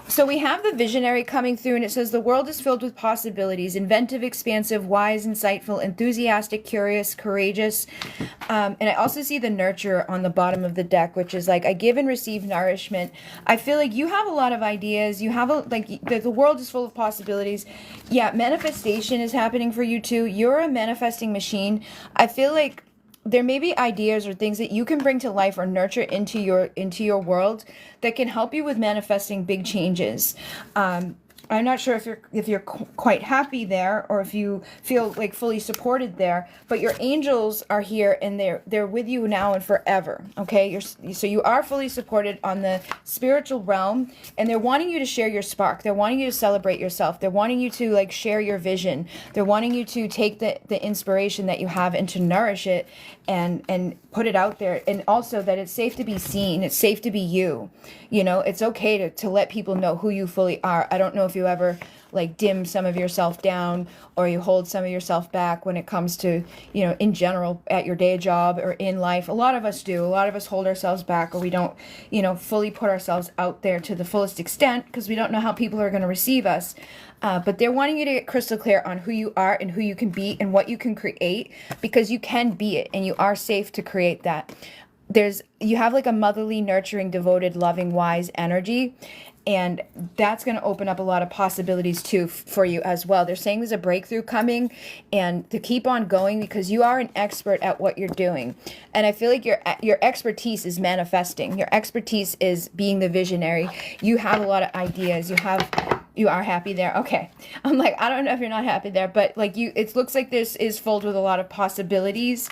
So we have the visionary coming through, and it says the world is filled with possibilities, inventive, expansive, wise, insightful, enthusiastic, curious, courageous. And I also see the nurturer on the bottom of the deck, which is like, I give and receive nourishment. I feel like you have a lot of ideas. You have the world is full of possibilities. Yeah, manifestation is happening for you too. You're a manifesting machine. I feel like there may be ideas or things that you can bring to life or nurture into your world that can help you with manifesting big changes. I'm not sure if you're quite happy there or if you feel like fully supported there, but your angels are here and they're with you now and forever. Okay, so you are fully supported on the spiritual realm, and they're wanting you to share your spark. They're wanting you to celebrate yourself. They're wanting you to like share your vision. They're wanting you to take the inspiration that you have and to nourish it and put it out there, and also that it's safe to be seen. It's safe to be you. You know, it's okay to let people know who you fully are. I don't know if you ever like dim some of yourself down or you hold some of yourself back when it comes to, you know, in general at your day job or in life. A lot of us do. A lot of us hold ourselves back, or we don't, you know, fully put ourselves out there to the fullest extent because we don't know how people are going to receive us. But they're wanting you to get crystal clear on who you are and who you can be and what you can create, because you can be it and you are safe to create that. You have like a motherly, nurturing, devoted, loving, wise energy, and that's going to open up a lot of possibilities too for you as well. They're saying there's a breakthrough coming, and to keep on going because you are an expert at what you're doing. And I feel like your expertise is manifesting. Your expertise is being the visionary. You have a lot of ideas. You are happy there. Okay. I'm like, I don't know if you're not happy there, but like it looks like this is filled with a lot of possibilities.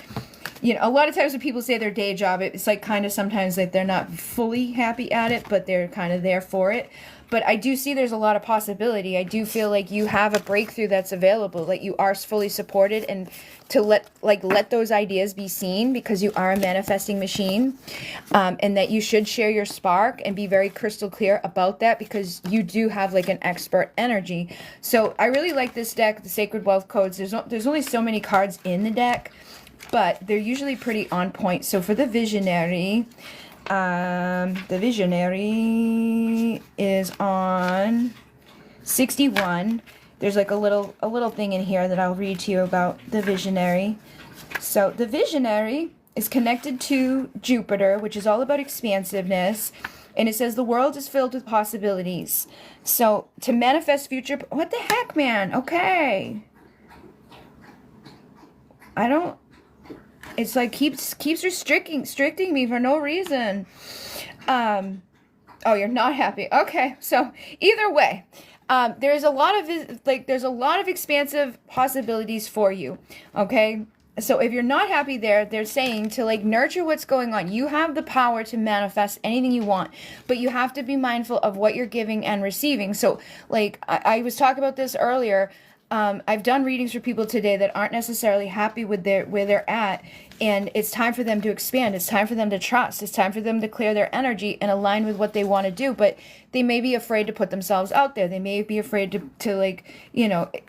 You know, a lot of times when people say their day job, it's like kind of sometimes like they're not fully happy at it, but they're kind of there for it. But I do see there's a lot of possibility. I do feel like you have a breakthrough that's available, like you are fully supported, and to let those ideas be seen because you are a manifesting machine, and that you should share your spark and be very crystal clear about that because you do have like an expert energy. So I really like this deck, the Sacred Wealth Codes. There's only so many cards in the deck, but they're usually pretty on point. So for the visionary is on 61. There's like a little thing in here that I'll read to you about the visionary. So the visionary is connected to Jupiter, which is all about expansiveness. And it says the world is filled with possibilities. So to manifest future, what the heck, man? Okay. It's like keeps restricting me for no reason. Oh, you're not happy. Okay, so either way, there's a lot of expansive possibilities for you. Okay, so if you're not happy there, they're saying to like nurture what's going on. You have the power to manifest anything you want, but you have to be mindful of what you're giving and receiving. So like I was talking about this earlier. I've done readings for people today that aren't necessarily happy with where they're at, and it's time for them to expand. It's time for them to trust. It's time for them to clear their energy and align with what they want to do. But they may be afraid to put themselves out there. They may be afraid to like,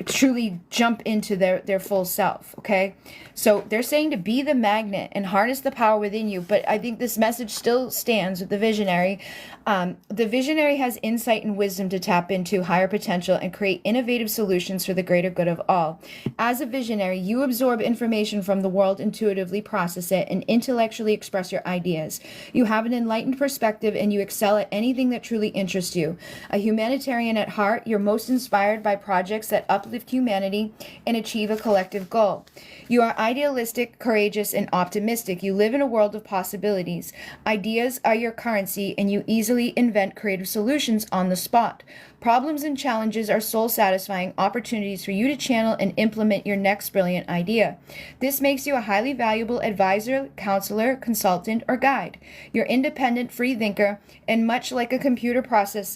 truly jump into their full self. Okay. So they're saying to be the magnet and harness the power within you. But I think this message still stands with the visionary. The visionary has insight and wisdom to tap into higher potential and create innovative solutions for the greater good of all. As a visionary, you absorb information from the world intuitively, process it, and intellectually express your ideas. You have an enlightened perspective and you excel at anything that truly interests you. A humanitarian at heart, you're most inspired by projects that uplift humanity and achieve a collective goal. You are idealistic, courageous, and optimistic. You live in a world of possibilities. Ideas are your currency and you easily invent creative solutions on the spot. Problems and challenges are soul-satisfying opportunities for you to channel and implement your next brilliant idea. This makes you a highly valuable advisor, counselor, consultant, or guide. You're independent, free thinker, and much like a computer process,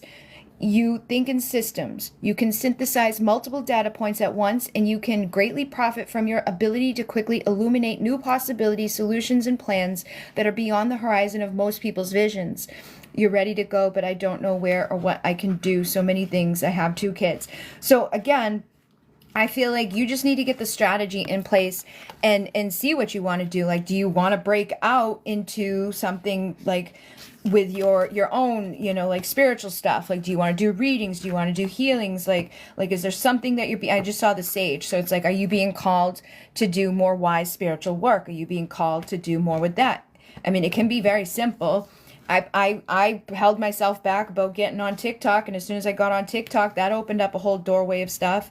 you think in systems. You can synthesize multiple data points at once, and you can greatly profit from your ability to quickly illuminate new possibilities, solutions, and plans that are beyond the horizon of most people's visions. You're ready to go, but I don't know where or what I can do. So many things. I have 2 kids. So again, I feel like you just need to get the strategy in place and see what you want to do. Like, do you want to break out into something like with your own, like spiritual stuff? Like, do you want to do readings? Do you want to do healings? Like, is there something that I just saw the sage. So it's like, are you being called to do more wise spiritual work? Are you being called to do more with that? I mean, it can be very simple. I held myself back about getting on TikTok, and as soon as I got on TikTok, that opened up a whole doorway of stuff.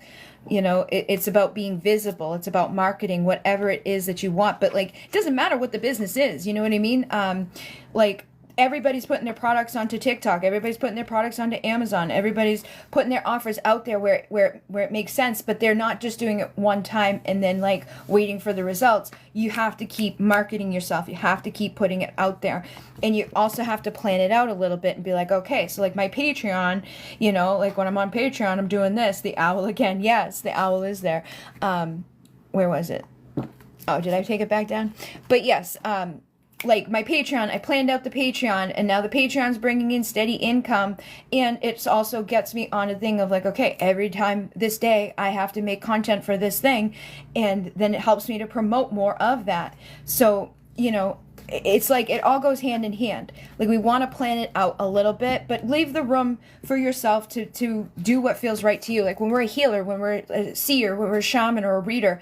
It's about being visible. It's about marketing, whatever it is that you want. But like, it doesn't matter what the business is. You know what I mean? Like, everybody's putting their products onto TikTok. Everybody's putting their products onto Amazon. Everybody's putting their offers out there where it makes sense, but they're not just doing it one time and then like waiting for the results. You have to keep marketing yourself. You have to keep putting it out there. And you also have to plan it out a little bit and be like, okay, so like my Patreon, like when I'm on Patreon, I'm doing this. The owl again. Yes, the owl is there. Where was it? Oh, did I take it back down? But yes, like my Patreon, I planned out the Patreon, and now the Patreon's bringing in steady income, and it also gets me on a thing of like, okay, every time this day I have to make content for this thing, and then it helps me to promote more of that. So, it's like it all goes hand in hand. Like, we want to plan it out a little bit, but leave the room for yourself to do what feels right to you. Like when we're a healer, when we're a seer, when we're a shaman or a reader,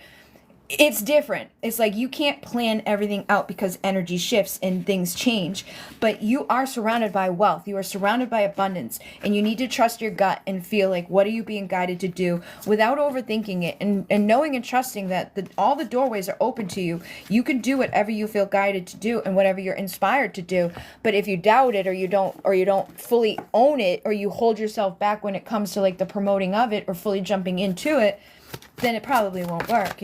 it's different. It's like you can't plan everything out because energy shifts and things change. But you are surrounded by wealth. You are surrounded by abundance. And you need to trust your gut and feel like, what are you being guided to do without overthinking it, and knowing and trusting that all the doorways are open to you. You can do whatever you feel guided to do and whatever you're inspired to do. But if you doubt it, or you don't fully own it, or you hold yourself back when it comes to like the promoting of it or fully jumping into it, then it probably won't work,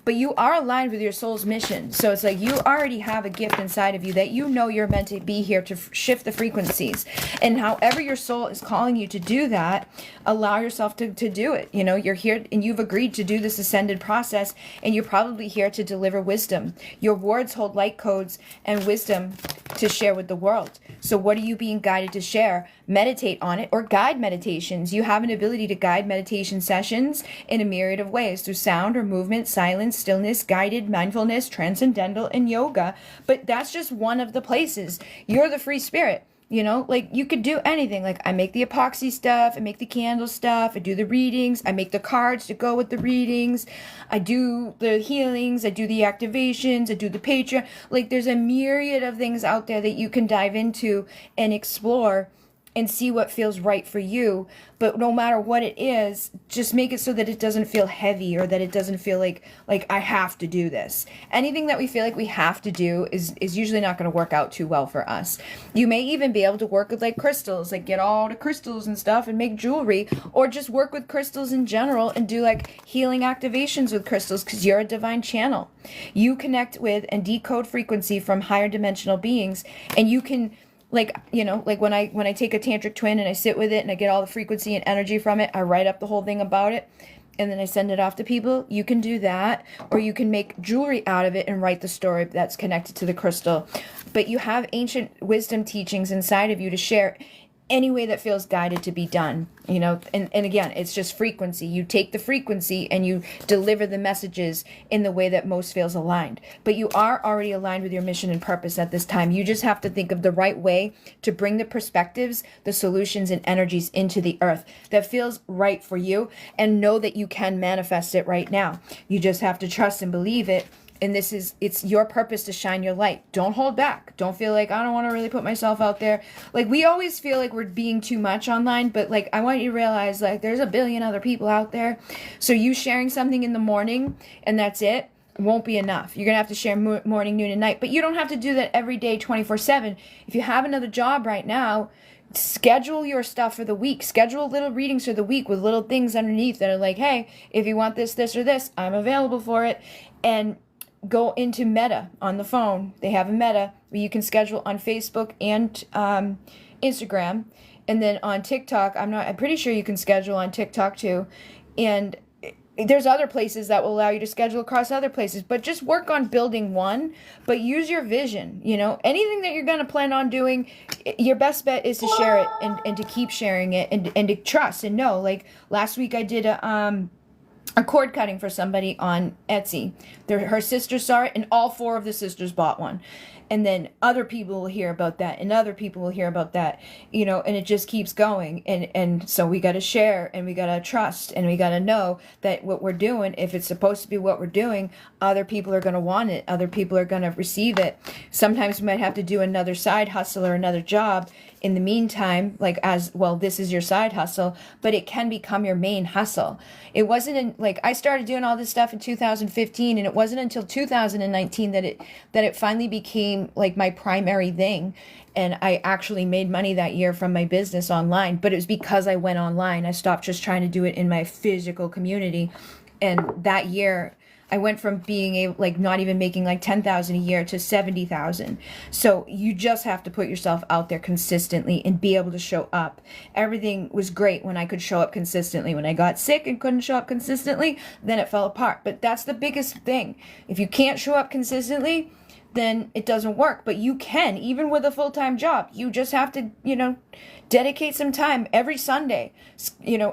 But you are aligned with your soul's mission. So it's like you already have a gift inside of you that you're meant to be here to shift the frequencies. And however your soul is calling you to do that, allow yourself to do it. You're here and you've agreed to do this ascended process, and you're probably here to deliver wisdom. Your words hold light codes and wisdom to share with the world. So what are you being guided to share? Meditate on it, or guide meditations. You have an ability to guide meditation sessions in a myriad of ways, through sound or movement, silence, stillness, guided mindfulness, transcendental, and yoga. But that's just one of the places. You're the free spirit. Like you could do anything. Like I make the epoxy stuff, I make the candle stuff, I do the readings, I make the cards to go with the readings, I do the healings, I do the activations, I do the Patreon. Like there's a myriad of things out there that you can dive into and explore and see what feels right for you. But no matter what it is, just make it so that it doesn't feel heavy, or that it doesn't feel like I have to do this. Anything that we feel like we have to do is usually not going to work out too well for us. You may even be able to work with like crystals, like get all the crystals and stuff and make jewelry, or just work with crystals in general and do like healing activations with crystals, because you're a divine channel. You connect with and decode frequency from higher dimensional beings, and you can like when I take a tantric twin and I sit with it and I get all the frequency and energy from it, I write up the whole thing about it. and then I send it off to people. You can do that, or you can make jewelry out of it and write the story that's connected to the crystal. But you have ancient wisdom teachings inside of you to share any way that feels guided to be done, you know. And again, it's just frequency. You take the frequency and you deliver the messages in the way that most feels aligned. But you are already aligned with your mission and purpose at this time. You just have to think of the right way to bring the perspectives, the solutions, and energies into the earth that feels right for you, and know that you can manifest it right now. You just have to trust and believe it. And it's your purpose to shine your light. Don't hold back. Don't feel like, I don't want to really put myself out there. Like, we always feel like we're being too much online, but like, I want you to realize, like, there's a billion other people out there. So you sharing something in the morning and that's it won't be enough. You're going to have to share morning, noon, and night. But you don't have to do that every day, 24/7. If you have another job right now, schedule your stuff for the week. Schedule little readings for the week with little things underneath that are like, hey, if you want this, this, or this, I'm available for it. And go into Meta on the phone. They have a Meta where you can schedule on Facebook and Instagram, and then on TikTok. I'm pretty sure you can schedule on TikTok too. And there's other places that will allow you to schedule across other places, but just work on building one, but use your vision. You know, anything that you're going to plan on doing, your best bet is to share it and to keep sharing it, and to trust and know. Like last week I did a cord cutting for somebody on Etsy. Her sister saw it, and all 4 of the sisters bought one. And then other people will hear about that, and other people will hear about that, you know, and it just keeps going. And so we got to share, and we got to trust, and we got to know that what we're doing, if it's supposed to be what we're doing, other people are going to want it. Other people are going to receive it. Sometimes we might have to do another side hustle or another job in the meantime, like, as well, this is your side hustle, but it can become your main hustle. It wasn't like I started doing all this stuff in 2015, and it wasn't until 2019 that it finally became like my primary thing. And I actually made money that year from my business online, but it was because I went online. I stopped just trying to do it in my physical community. And that year I went from being not even making like 10,000 a year to 70,000. So you just have to put yourself out there consistently and be able to show up. Everything was great when I could show up consistently. When I got sick and couldn't show up consistently, then it fell apart. But that's the biggest thing. If you can't show up consistently, then it doesn't work. But you can, even with a full-time job. You just have to, dedicate some time every Sunday.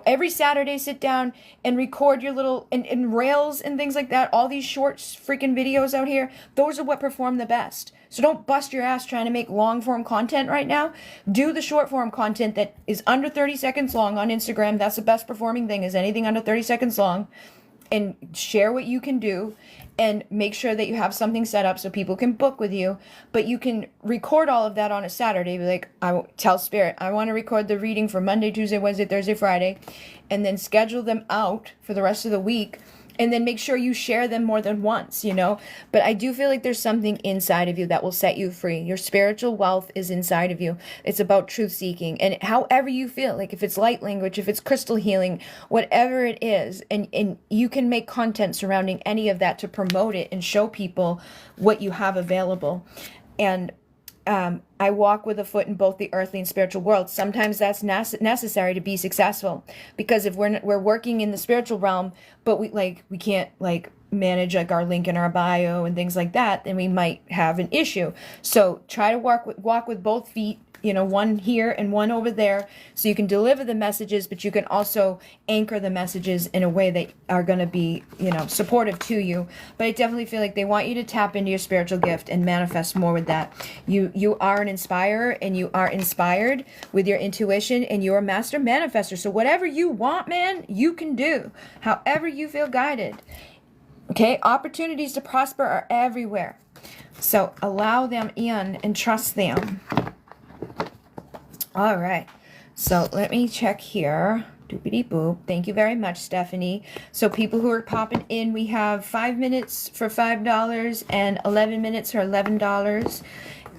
Every Saturday, sit down and record your little, and rails and things like that. All these short freaking videos out here, those are what perform the best. So don't bust your ass trying to make long-form content right now. Do the short-form content that is under 30 seconds long on Instagram. That's the best performing thing, is anything under 30 seconds long. And share what you can do, and make sure that you have something set up so people can book with you. But you can record all of that on a Saturday. Be like, I tell Spirit, I want to record the reading for Monday, Tuesday, Wednesday, Thursday, Friday, and then schedule them out for the rest of the week. And then make sure you share them more than once, But I do feel like there's something inside of you that will set you free. Your spiritual wealth is inside of you. It's about truth seeking. And however you feel, like if it's light language, if it's crystal healing, whatever it is, and you can make content surrounding any of that to promote it and show people what you have available. And I walk with a foot in both the earthly and spiritual worlds. Sometimes that's necessary to be successful, because if we're working in the spiritual realm, but we can't manage our link in our bio and things like that, then we might have an issue. So try to walk with both feet, one here and one over there, so you can deliver the messages, but you can also anchor the messages in a way that are going to be, supportive to you. But I definitely feel like they want you to tap into your spiritual gift and manifest more with that. You are an inspirer, and you are inspired with your intuition, and you're a master manifester. So whatever you want, man, you can do, however you feel guided. Okay, opportunities to prosper are everywhere. So allow them in and trust them. All right, so let me check here. Doopity boop. Thank you very much, Stephanie. So people who are popping in, we have 5 minutes for $5 and 11 minutes for $11.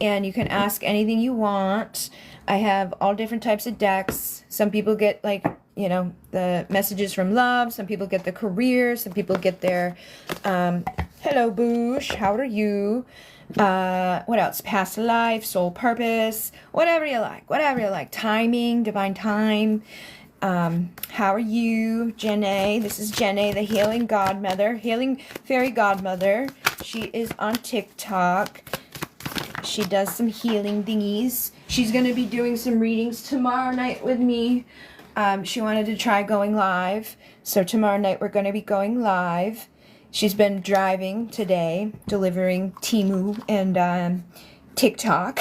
And you can ask anything you want. I have all different types of decks. Some people get the messages from love. Some people get the career. Some people get their, hello, Boosh, how are you? What else? Past life, soul purpose, whatever you like. Timing, divine time. How are you, Jenny? This is Jenny, the healing godmother, healing fairy godmother. She is on TikTok. She does some healing thingies. She's going to be doing some readings tomorrow night with me. She wanted to try going live. So tomorrow night we're going to be going live. She's been driving today, delivering Temu and TikTok.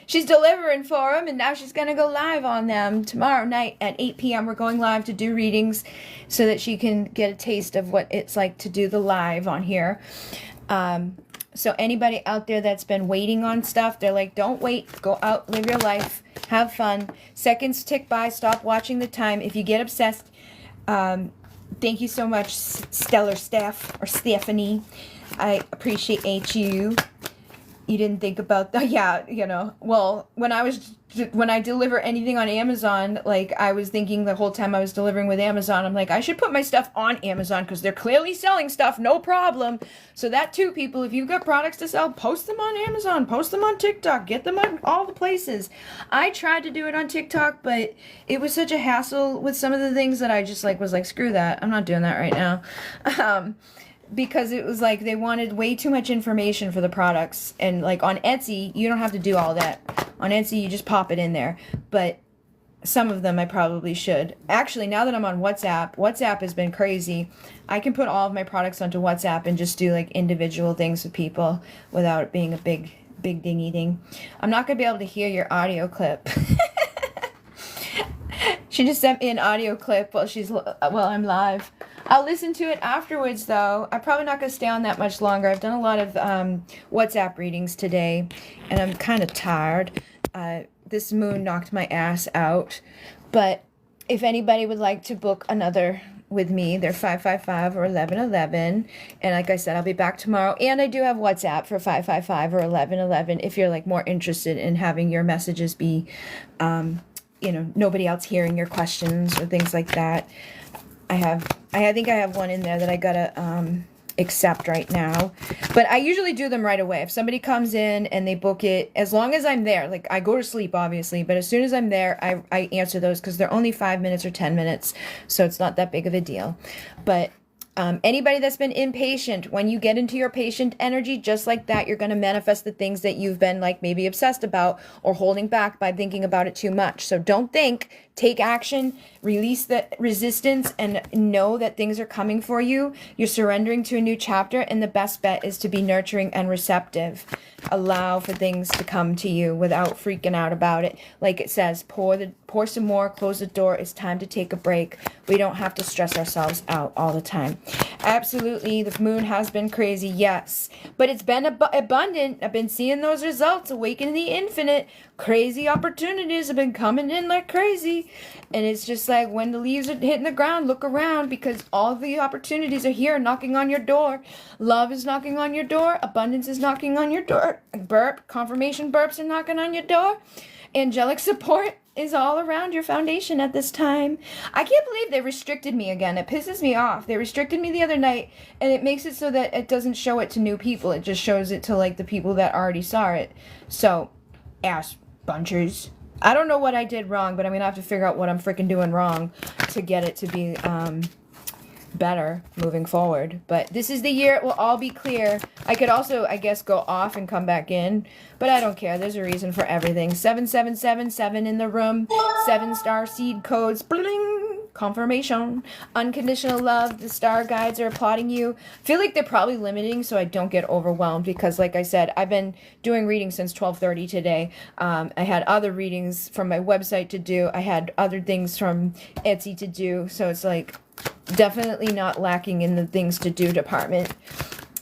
She's delivering for them, and now she's going to go live on them tomorrow night at 8 p.m. We're going live to do readings so that she can get a taste of what it's like to do the live on here. So anybody out there that's been waiting on stuff, they're like, don't wait. Go out, live your life, have fun. Seconds tick by. Stop watching the time. If you get obsessed, thank you so much, Stellar Steph or Stephanie. I appreciate you. You didn't think about that. Yeah, you know, well, when I deliver anything on Amazon, like, I was thinking the whole time I was delivering with Amazon, I'm like, I should put my stuff on Amazon because they're clearly selling stuff, no problem. So that too, people, if you've got products to sell, post them on Amazon, post them on TikTok, get them on all the places. I tried to do it on TikTok, but it was such a hassle with some of the things that I just was like, screw that, I'm not doing that right now. Because it was like they wanted way too much information for the products. And like on Etsy, you don't have to do all that. On Etsy, you just pop it in there. But some of them I probably should. Actually, now that I'm on WhatsApp, WhatsApp has been crazy. I can put all of my products onto WhatsApp and just do like individual things with people without it being a big dingy thing. I'm not going to be able to hear your audio clip. She just sent me an audio clip while I'm live. I'll listen to it afterwards, though. I'm probably not going to stay on that much longer. I've done a lot of WhatsApp readings today, and I'm kind of tired. This moon knocked my ass out. But if anybody would like to book another with me, they're 555 or 1111. And like I said, I'll be back tomorrow. And I do have WhatsApp for 555 or 1111 if you're like more interested in having your messages be, you know, nobody else hearing your questions or things like that. I think I have one in there that I gotta accept right now. But I usually do them right away. If somebody comes in and they book it, as long as I'm there, like I go to sleep obviously, but as soon as I'm there, I answer those because they're only 5 minutes or 10 minutes, so it's not that big of a deal. But anybody that's been impatient, when you get into your patient energy, just like that, you're going to manifest the things that you've been like maybe obsessed about or holding back by thinking about it too much. So don't think, take action, release the resistance, and know that things are coming for you. You're surrendering to a new chapter, and the best bet is to be nurturing and receptive. Allow for things to come to you without freaking out about it. Like it says, pour some more, close the door. It's time to take a break. We don't have to stress ourselves out all the time. Absolutely, the moon has been crazy, yes. But it's been abundant. I've been seeing those results. Awakening the infinite. Crazy opportunities have been coming in like crazy. And it's just like when the leaves are hitting the ground, look around because all the opportunities are here knocking on your door. Love is knocking on your door. Abundance is knocking on your door. Confirmation burps are knocking on your door. Angelic support is all around your foundation at this time. I can't believe they restricted me again. It pisses me off. They restricted me the other night, and it makes it so that it doesn't show it to new people. It just shows it to like the people that already saw it. So, ass bunchers. I don't know what I did wrong, but I'm gonna have to figure out what I'm freaking doing wrong to get it to be better moving forward. But this is the year it will all be clear. I could also, I guess, go off and come back in, but I don't care. There's a reason for everything. 7777 in the room. 7 star seed codes. Bling! Confirmation. Unconditional love. The star guides are applauding you. I feel like they're probably limiting so I don't get overwhelmed because, like I said, I've been doing readings since 12:30 today. I had other readings from my website to do. I had other things from Etsy to do. So it's like definitely not lacking in the things to do department.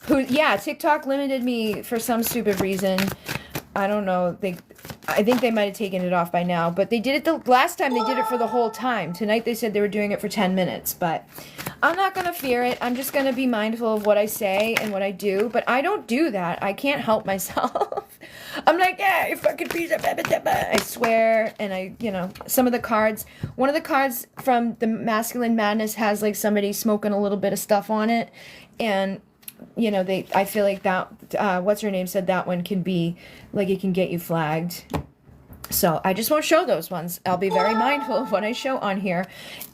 Yeah, TikTok limited me for some stupid reason. I don't know. I think they might have taken it off by now, but they did it the last time. They did it for the whole time. Tonight they said they were doing it for 10 minutes, but I'm not going to fear it. I'm just going to be mindful of what I say and what I do, but I don't do that. I can't help myself. I'm like, yeah, you fucking piece of... I swear, and I, you know, some of the cards, one of the cards from the Masculine Madness has like somebody smoking a little bit of stuff on it, and you know, I feel like that, what's her name said that one can be, like, it can get you flagged. So I just won't show those ones. I'll be very mindful of what I show on here.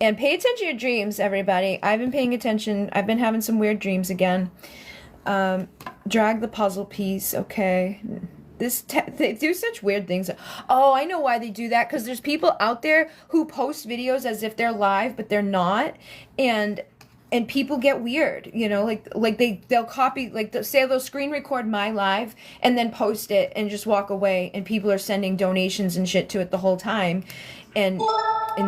And pay attention to your dreams, everybody. I've been paying attention. I've been having some weird dreams again. Drag the puzzle piece, okay. They do such weird things. Oh, I know why they do that. Because there's people out there who post videos as if they're live, but they're not. And people get weird, you know, like they'll copy, like they'll screen record my live and then post it and just walk away, and people are sending donations and shit to it the whole time, and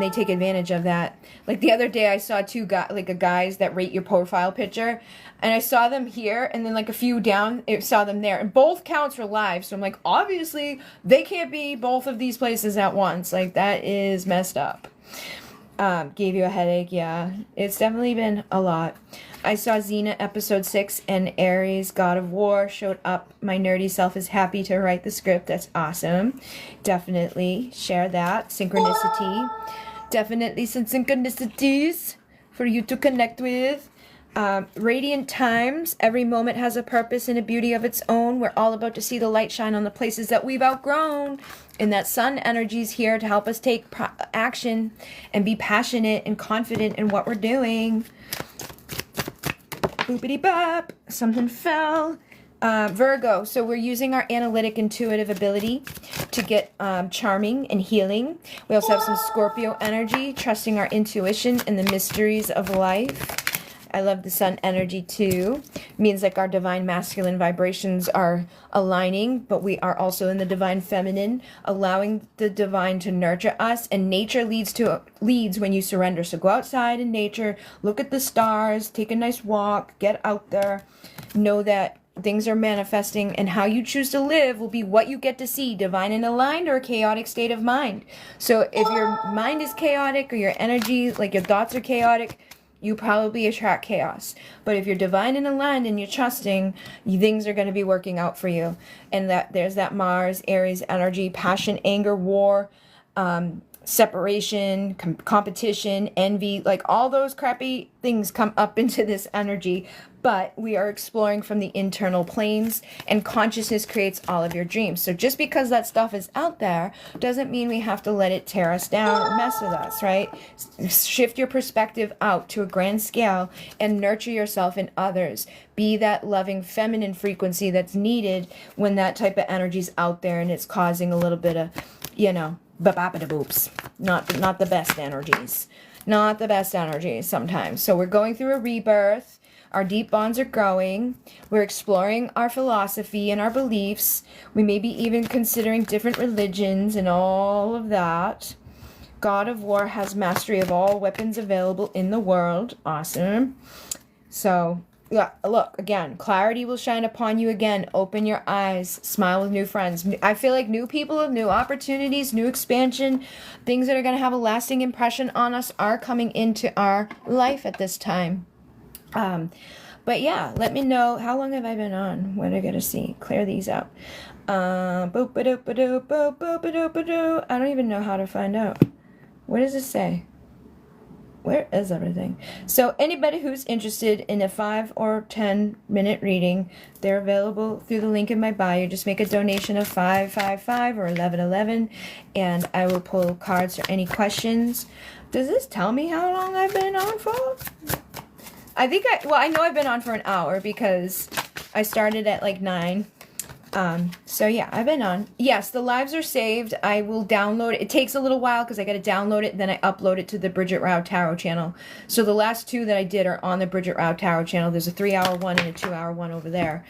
they take advantage of that. Like the other day I saw guys that rate your profile picture, and I saw them here, and then like a few down, it saw them there, and both counts were live. So I'm like, obviously they can't be both of these places at once. Like, that is messed up. Gave you a headache, yeah. It's definitely been a lot. I saw Xena episode 6 and Ares, God of War, showed up. My nerdy self is happy to write the script. That's awesome. Definitely share that. Synchronicity. Definitely some synchronicities for you to connect with. Radiant times. Every moment has a purpose and a beauty of its own. We're all about to see the light shine on the places that we've outgrown. And that sun energy is here to help us take action and be passionate and confident in what we're doing. Boopity bop. Something fell. Virgo. So we're using our analytic intuitive ability to get charming and healing. We also have some Scorpio energy, trusting our intuition and the mysteries of life. I love the sun energy too. Means like our divine masculine vibrations are aligning, but we are also in the divine feminine, allowing the divine to nurture us. And nature leads when you surrender. So go outside in nature, look at the stars, take a nice walk, get out there. Know that things are manifesting, and how you choose to live will be what you get to see, divine and aligned or a chaotic state of mind. So if your mind is chaotic, or your energy, like your thoughts are chaotic, you probably attract chaos. But if you're divine and aligned and you're trusting, things are going to be working out for you. And that there's that Mars, Aries energy, passion, anger, war, separation, competition, envy, like all those crappy things come up into this energy. But we are exploring from the internal planes, and consciousness creates all of your dreams. So just because that stuff is out there doesn't mean we have to let it tear us down or mess with us, right? Shift your perspective out to a grand scale and nurture yourself and others. Be that loving feminine frequency that's needed when that type of energy is out there and it's causing a little bit of, you know, boops. Not the best energies. Not the best energies sometimes. So we're going through a rebirth. Our deep bonds are growing. We're exploring our philosophy and our beliefs. We may be even considering different religions and all of that. God of War has mastery of all weapons available in the world. Awesome. So, yeah, look, again, clarity will shine upon you again. Open your eyes. Smile with new friends. I feel like new people, new opportunities, new expansion, things that are going to have a lasting impression on us are coming into our life at this time. But yeah, let me know. How long have I been on? What I gotta see? Clear these out. I don't even know how to find out. What does it say? Where is everything? So anybody who's interested in a 5 or 10 minute reading, they're available through the link in my bio. Just make a donation of $5.55 or $11.11, and I will pull cards for any questions. Does this tell me how long I've been on for? I know I've been on for an hour because I started at like 9. So yeah, I've been on. Yes, the lives are saved. I will download it. It takes a little while because I got to download it. Then I upload it to the Bridget Rao Tarot channel. So the last 2 that I did are on the Bridget Rao Tarot channel. There's a 3-hour one and a 2-hour one over there.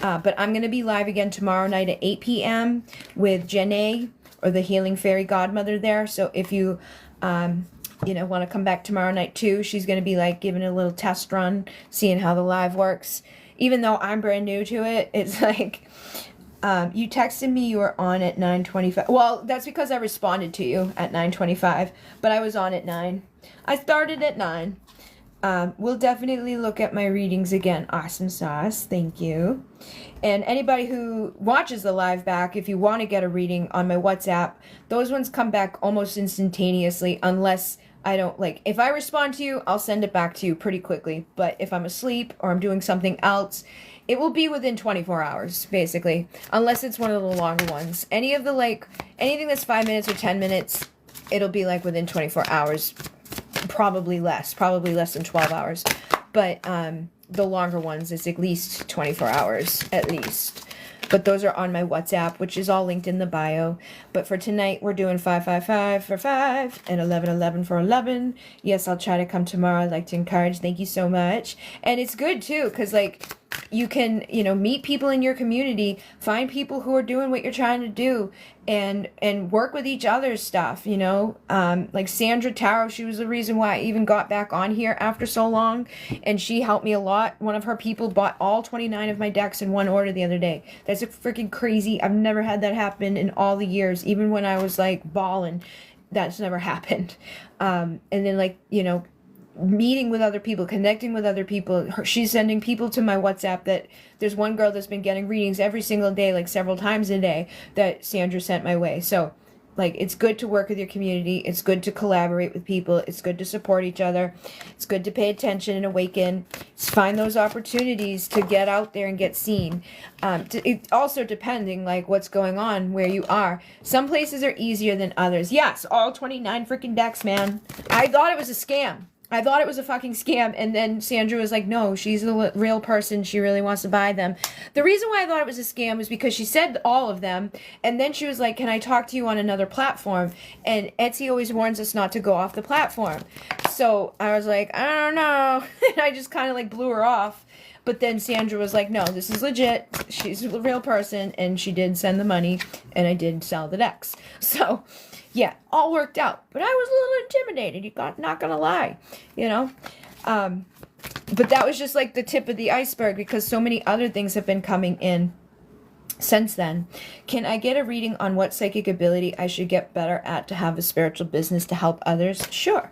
But I'm going to be live again tomorrow night at 8 p.m. with Janae, or the Healing Fairy Godmother there. So if you, want to come back tomorrow night too, she's going to be like giving a little test run, seeing how the live works. Even though I'm brand new to it, it's like, you texted me you were on at 9:25. Well, that's because I responded to you at 9:25, but I was on at 9. I started at 9. We'll definitely look at my readings again. Awesome sauce. Thank you. And anybody who watches the live back, if you want to get a reading on my WhatsApp, those ones come back almost instantaneously, unless I don't, if I respond to you, I'll send it back to you pretty quickly. But if I'm asleep or I'm doing something else, It will be within 24 hours, basically, unless it's one of the longer ones. Any of the, like, anything that's 5 minutes or 10 minutes, it'll be, like, within 24 hours. Probably less than 12 hours. But the longer ones, it's at least 24 hours, at least. But those are on my WhatsApp, which is all linked in the bio. But for tonight, we're doing 555 for 5 and 1111 for 11. Yes, I'll try to come tomorrow. I'd like to encourage. Thank you so much. And it's good, too, because, like, you can, you know, meet people in your community, find people who are doing what you're trying to do, and work with each other's stuff, you know. Like Sandra Taro, she was the reason why I even got back on here after so long, and she helped me a lot. One of her people bought all 29 of my decks in one order the other day. That's freaking crazy. I've never had that happen in all the years, even when I was like balling. That's never happened. And then, like, you know, meeting with other people, connecting with other people. She's sending people to my WhatsApp. That there's one girl that's been getting readings every single day, like several times a day, that Sandra sent my way. So, like, it's good to work with your community. It's good to collaborate with people. It's good to support each other. It's good to pay attention and awaken. Find those opportunities to get out there and get seen. It also depending, like, what's going on where you are. Some places are easier than others. Yes, all 29 freaking decks, man. I thought it was a scam. I thought it was a fucking scam, and then Sandra was like, no, she's a real person. She really wants to buy them. The reason why I thought it was a scam was because she said all of them, and then she was like, can I talk to you on another platform? And Etsy always warns us not to go off the platform. So I was like, I don't know. And I just kind of, like, blew her off. But then Sandra was like, no, this is legit. She's a real person, and she did send the money, and I did sell the decks. So yeah, all worked out. But I was a little intimidated, not gonna lie, you know. But that was just like the tip of the iceberg, because so many other things have been coming in since then. Can I get a reading on what psychic ability I should get better at to have a spiritual business to help others? Sure.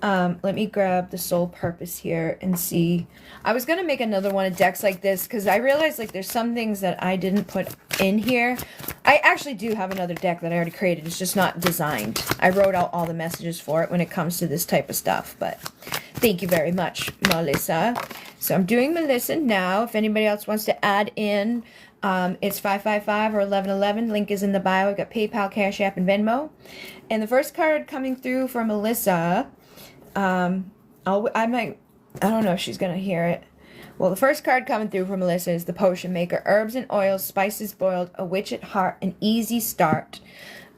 Let me grab the soul purpose here and see. I was going to make another one of decks like this, because I realized, like, there's some things that I didn't put in here. I actually do have another deck that I already created. It's just not designed. I wrote out all the messages for it when it comes to this type of stuff. But thank you very much, Melissa. So I'm doing Melissa now. If anybody else wants to add in, it's 555 or 1111. Link is in the bio. I've got PayPal, Cash App, and Venmo. And the first card coming through for Melissa, I don't know if she's gonna hear it. Well, the first card coming through for Melissa is the Potion Maker. Herbs and oils, spices boiled, a witch at heart, an easy start.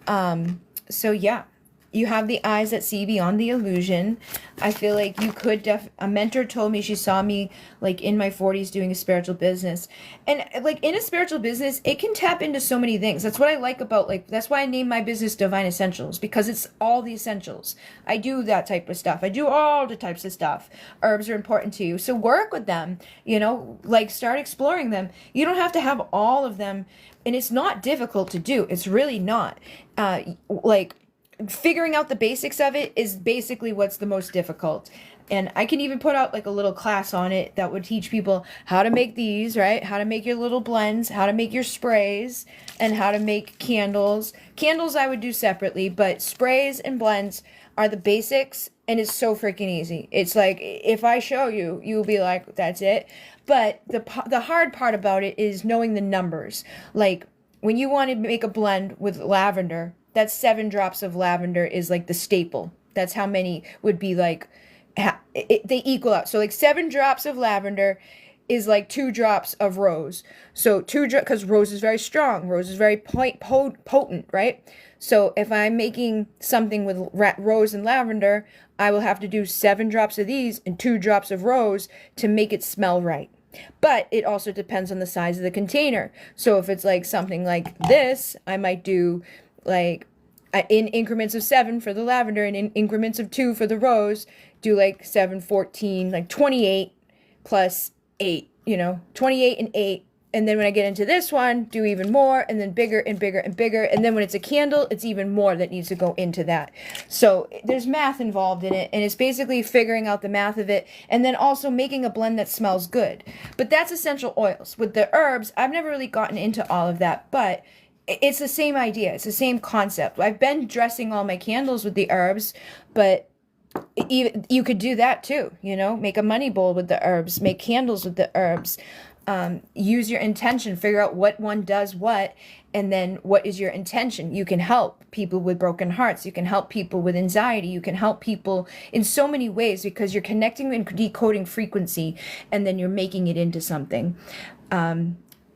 So yeah, you have the eyes that see beyond the illusion. I feel like you could a mentor told me she saw me, like, in my 40s doing a spiritual business. And, like, in a spiritual business, it can tap into so many things. That's what I like about, like, that's why I named my business Divine Essentials, because it's all the essentials. I do that type of stuff. I do all the types of stuff. Herbs are important to you, so work with them, you know, like, start exploring them. You don't have to have all of them, and it's not difficult to do. It's really not. Like, figuring out the basics of it is basically what's the most difficult. And I can even put out, like, a little class on it that would teach people how to make these, right? How to make your little blends, how to make your sprays, and how to make candles. Candles I would do separately, but sprays and blends are the basics, and it's so freaking easy. It's like, if I show you, you'll be like, that's it. But the hard part about it is knowing the numbers. Like, when you want to make a blend with lavender, that's 7 drops of lavender is, like, the staple. That's how many would be, like, they equal out. So, like, 7 drops of lavender is like 2 drops of rose. So 2 drops, because rose is very strong. Rose is very potent, right? So if I'm making something with rose and lavender, I will have to do 7 drops of these and 2 drops of rose to make it smell right. But it also depends on the size of the container. So if it's like something like this, I might do, like, in increments of 7 for the lavender and in increments of 2 for the rose, do like 7, 14, like 28 plus 8, you know, 28 and 8. And then when I get into this one, do even more, and then bigger and bigger and bigger. And then when it's a candle, it's even more that needs to go into that. So there's math involved in it, and it's basically figuring out the math of it, and then also making a blend that smells good. But that's essential oils. With the herbs, I've never really gotten into all of that, but it's the same idea. It's the same concept. I've been dressing all my candles with the herbs, but you could do that too, you know, make a money bowl with the herbs, make candles with the herbs. use your intention, figure out what one does what, and then what is your intention. You can help people with broken hearts. You can help people with anxiety. You can help people in so many ways because you're connecting and decoding frequency, and then you're making it into something.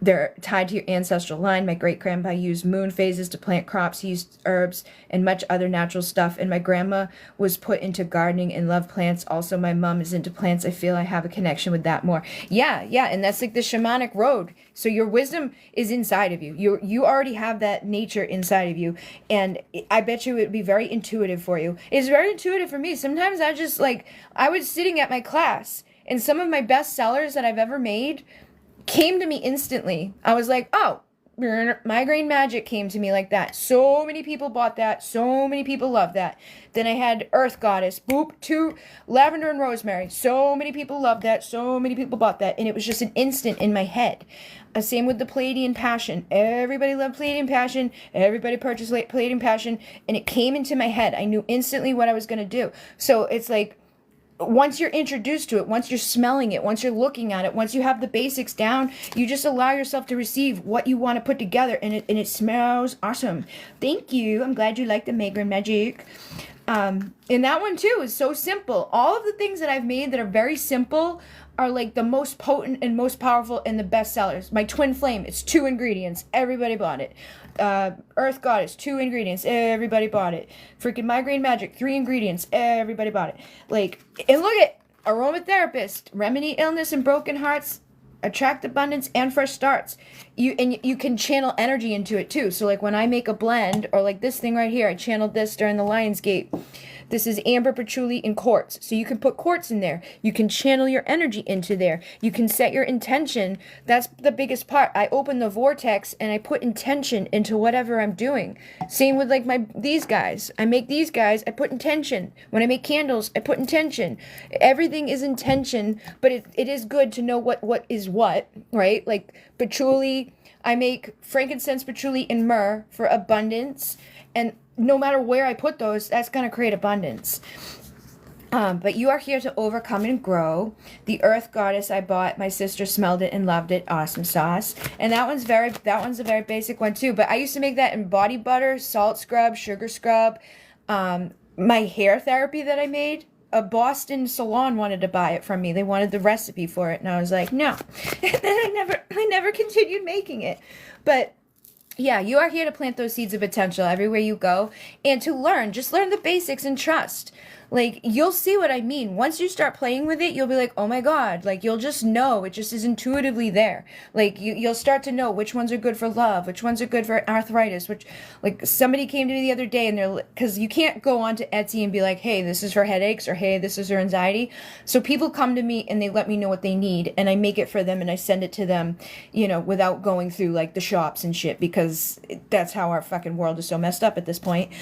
They're tied to your ancestral line. My great-grandpa used moon phases to plant crops. He used herbs and much other natural stuff. And my grandma was put into gardening and loved plants. Also, my mom is into plants. I feel I have a connection with that more. Yeah, and that's like the shamanic road. So your wisdom is inside of you. You already have that nature inside of you. And I bet you it would be very intuitive for you. It's very intuitive for me. Sometimes I was sitting at my class, and some of my best sellers that I've ever made came to me instantly. I was like, oh, migraine magic came to me like that. So many people bought that. So many people loved that. Then I had Earth Goddess, boop, 2 lavender and rosemary. So many people loved that. So many people bought that. And it was just an instant in my head. Same with the Palladian Passion. Everybody loved Palladian Passion. Everybody purchased Palladian Passion. And it came into my head. I knew instantly what I was going to do. So it's like, once you're introduced to it, once you're smelling it, once you're looking at it, once you have the basics down, you just allow yourself to receive what you want to put together, and it smells awesome. Thank you. I'm glad you like the migraine magic. And that one too is so simple. All of the things that I've made that are very simple are like the most potent and most powerful and the best sellers. My Twin Flame, it's 2 ingredients. Everybody bought it. Earth Goddess, 2 ingredients. Everybody bought it. Freaking Migraine Magic, 3 ingredients. Everybody bought it. Like, and look at aromatherapist, remedy illness and broken hearts, attract abundance and fresh starts. You can channel energy into it too. So like when I make a blend, or like this thing right here, I channeled this during the Lionsgate. This is amber, patchouli, and quartz. So you can put quartz in there. You can channel your energy into there. You can set your intention. That's the biggest part. I open the vortex and I put intention into whatever I'm doing. Same with like these guys. I make these guys, I put intention. When I make candles, I put intention. Everything is intention, but it is good to know what is what, right? Like patchouli, I make frankincense, patchouli, and myrrh for abundance. And no matter where I put those, that's going to create abundance. But you are here to overcome and grow. The Earth Goddess I bought, my sister smelled it and loved it. Awesome sauce. And that one's a very basic one too. But I used to make that in body butter, salt scrub, sugar scrub. My hair therapy that I made, a Boston salon wanted to buy it from me. They wanted the recipe for it, and I was like, no. And then I never continued making it. But yeah, you are here to plant those seeds of potential everywhere you go, and to just learn the basics and trust. Like, you'll see what I mean. Once you start playing with it, you'll be like, oh my God, like, you'll just know. It just is intuitively there. Like, you'll start to know which ones are good for love, which ones are good for arthritis, like, somebody came to me the other day, and because you can't go on to Etsy and be like, hey, this is for headaches, or hey, this is for anxiety. So people come to me, and they let me know what they need, and I make it for them, and I send it to them, without going through, like, the shops and shit, because that's how our fucking world is so messed up at this point.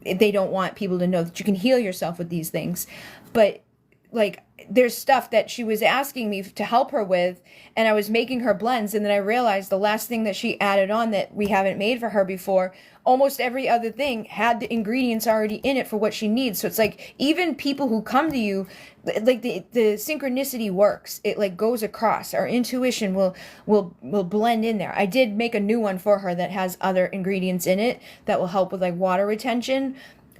They don't want people to know that you can heal yourself with these things. But like, there's stuff that she was asking me to help her with, and I was making her blends, and then I realized the last thing that she added on that we haven't made for her before, almost every other thing had the ingredients already in it for what she needs. So it's like, even people who come to you, like the synchronicity works. It like goes across. Our intuition will blend in there. I did make a new one for her that has other ingredients in it that will help with like water retention.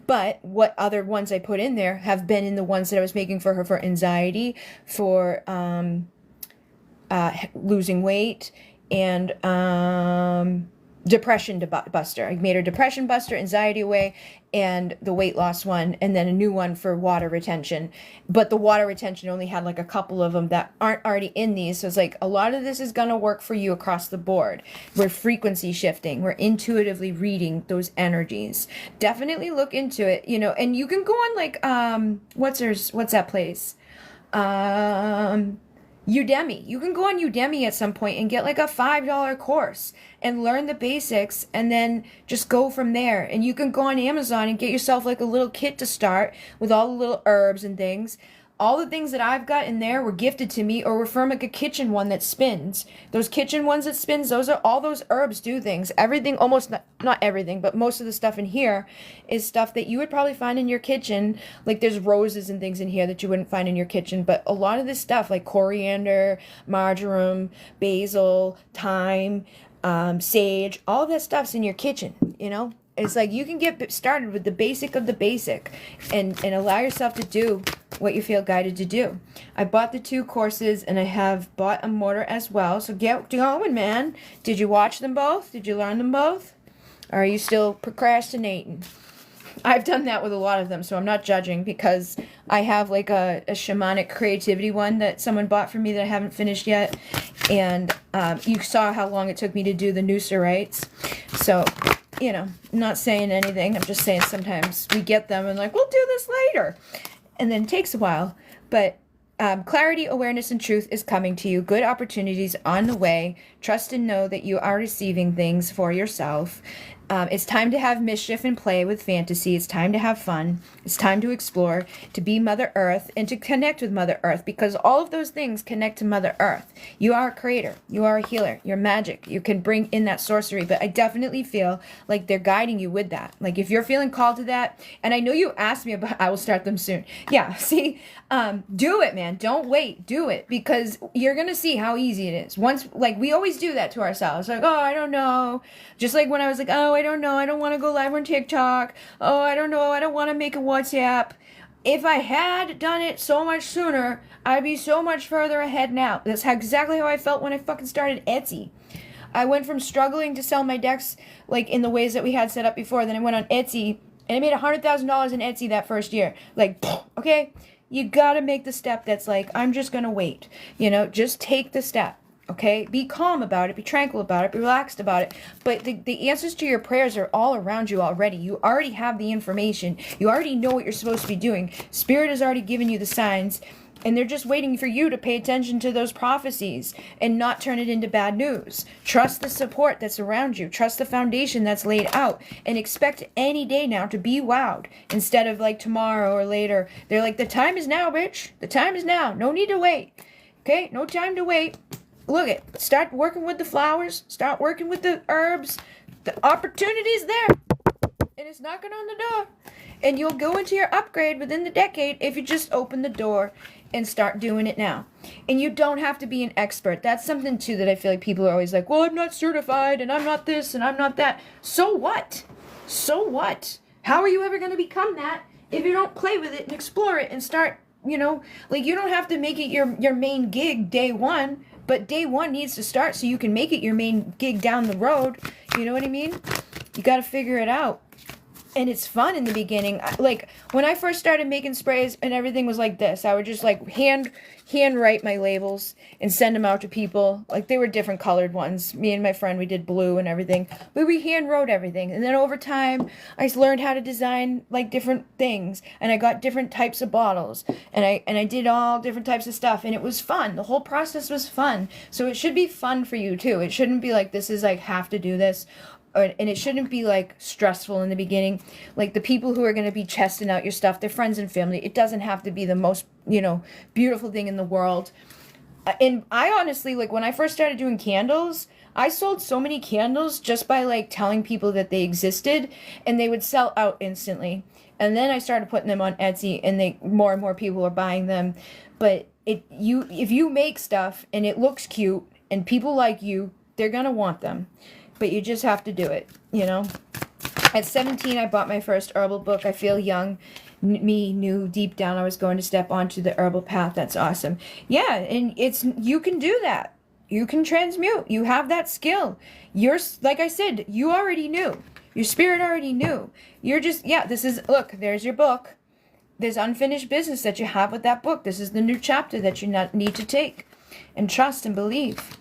But what other ones I put in there have been in the ones that I was making for her for anxiety, for losing weight, and depression buster. I made her depression buster, anxiety away, and the weight loss one, and then a new one for water retention. But the water retention only had like a couple of them that aren't already in these. So it's like, a lot of this is going to work for you across the board. We're frequency shifting. We're intuitively reading those energies. Definitely look into it, and you can go on like, what's that place? Udemy. You can go on Udemy at some point and get like a $5 course and learn the basics, and then just go from there. And you can go on Amazon and get yourself like a little kit to start with all the little herbs and things. All the things that I've got in there were gifted to me or were from like a kitchen one that spins. Those kitchen ones that spins, those are all those herbs do things. Everything, almost not everything, but most of the stuff in here is stuff that you would probably find in your kitchen. Like there's roses and things in here that you wouldn't find in your kitchen, but a lot of this stuff like coriander, marjoram, basil, thyme, sage, all that stuff's in your kitchen, you know? It's like you can get started with the basic of the basic and allow yourself to do what you feel guided to do. I bought the 2 courses and I have bought a mortar as well. So get going, man. Did you watch them both? Did you learn them both? Or are you still procrastinating? I've done that with a lot of them, so I'm not judging because I have like a shamanic creativity one that someone bought for me that I haven't finished yet. And you saw how long it took me to do the Nooserites. So, you know, I'm not saying anything. I'm just saying sometimes we get them and like, we'll do this later. And then it takes a while. But clarity, awareness, and truth is coming to you. Good opportunities on the way. Trust and know that you are receiving things for yourself. It's time to have mischief and play with fantasy. It's time to have fun. It's time to explore, to be Mother Earth, and to connect with Mother Earth, because all of those things connect to Mother Earth. You are a creator. You are a healer. You're magic. You can bring in that sorcery, but I definitely feel like they're guiding you with that. Like if you're feeling called to that, and I know you asked me about, I will start them soon. Yeah, see, do it, man. Don't wait. Do it, because you're going to see how easy it is. Once, like we always do that to ourselves. Like, oh, I don't know. Just like when I was like, oh, I don't know. I don't want to go live on TikTok. Oh, I don't know. I don't want to make a WhatsApp. If I had done it so much sooner, I'd be so much further ahead now. That's exactly how I felt when I fucking started Etsy. I went from struggling to sell my decks like in the ways that we had set up before. Then I went on Etsy and I made $100,000 in Etsy that first year. Like, okay, you gotta make the step that's like, I'm just gonna wait. You know, just take the step. Okay, be calm about it, be tranquil about it, be relaxed about it. But the answers to your prayers are all around you already. You already have the information. You already know what you're supposed to be doing. Spirit has already given you the signs, and they're just waiting for you to pay attention to those prophecies and not turn it into bad news. Trust the support that's around you. Trust the foundation that's laid out, and expect any day now to be wowed instead of like tomorrow or later. They're like, the time is now, bitch. The time is now. No need to wait. Okay, no time to wait. Look it. Start working with the flowers. Start working with the herbs. The opportunity's there. And it's knocking on the door. And you'll go into your upgrade within the decade if you just open the door and start doing it now. And you don't have to be an expert. That's something, too, that I feel like people are always like, well, I'm not certified, and I'm not this, and I'm not that. So what? So what? How are you ever going to become that if you don't play with it and explore it and start, you know, like you don't have to make it your main gig day one. But day one needs to start so you can make it your main gig down the road. You know what I mean? You got to figure it out. And it's fun in the beginning. Like, when I first started making sprays and everything was like this, I would just, like, hand write my labels and send them out to people. Like, they were different colored ones. Me and my friend, we did blue and everything. But we hand wrote everything. And then over time, I learned how to design, like, different things. And I got different types of bottles. And I did all different types of stuff. And it was fun. The whole process was fun. So it should be fun for you, too. It shouldn't be like, this is, like, have to do this. And it shouldn't be like stressful in the beginning. Like the people who are going to be testing out your stuff, they're friends and family. It doesn't have to be the most, you know, beautiful thing in the world. And I honestly, like when I first started doing candles, I sold so many candles just by like telling people that they existed, and they would sell out instantly. And then I started putting them on Etsy, and more and more people are buying them. But if you make stuff and it looks cute and people like you, they're going to want them. But you just have to do it, you know. At 17, I bought my first herbal book. I feel young. Me knew deep down I was going to step onto the herbal path. That's awesome. Yeah, and you can do that. You can transmute. You have that skill. You're, like I said, you already knew. Your spirit already knew. You're just, yeah, look, there's your book. There's unfinished business that you have with that book. This is the new chapter that you need to take. And trust and believe.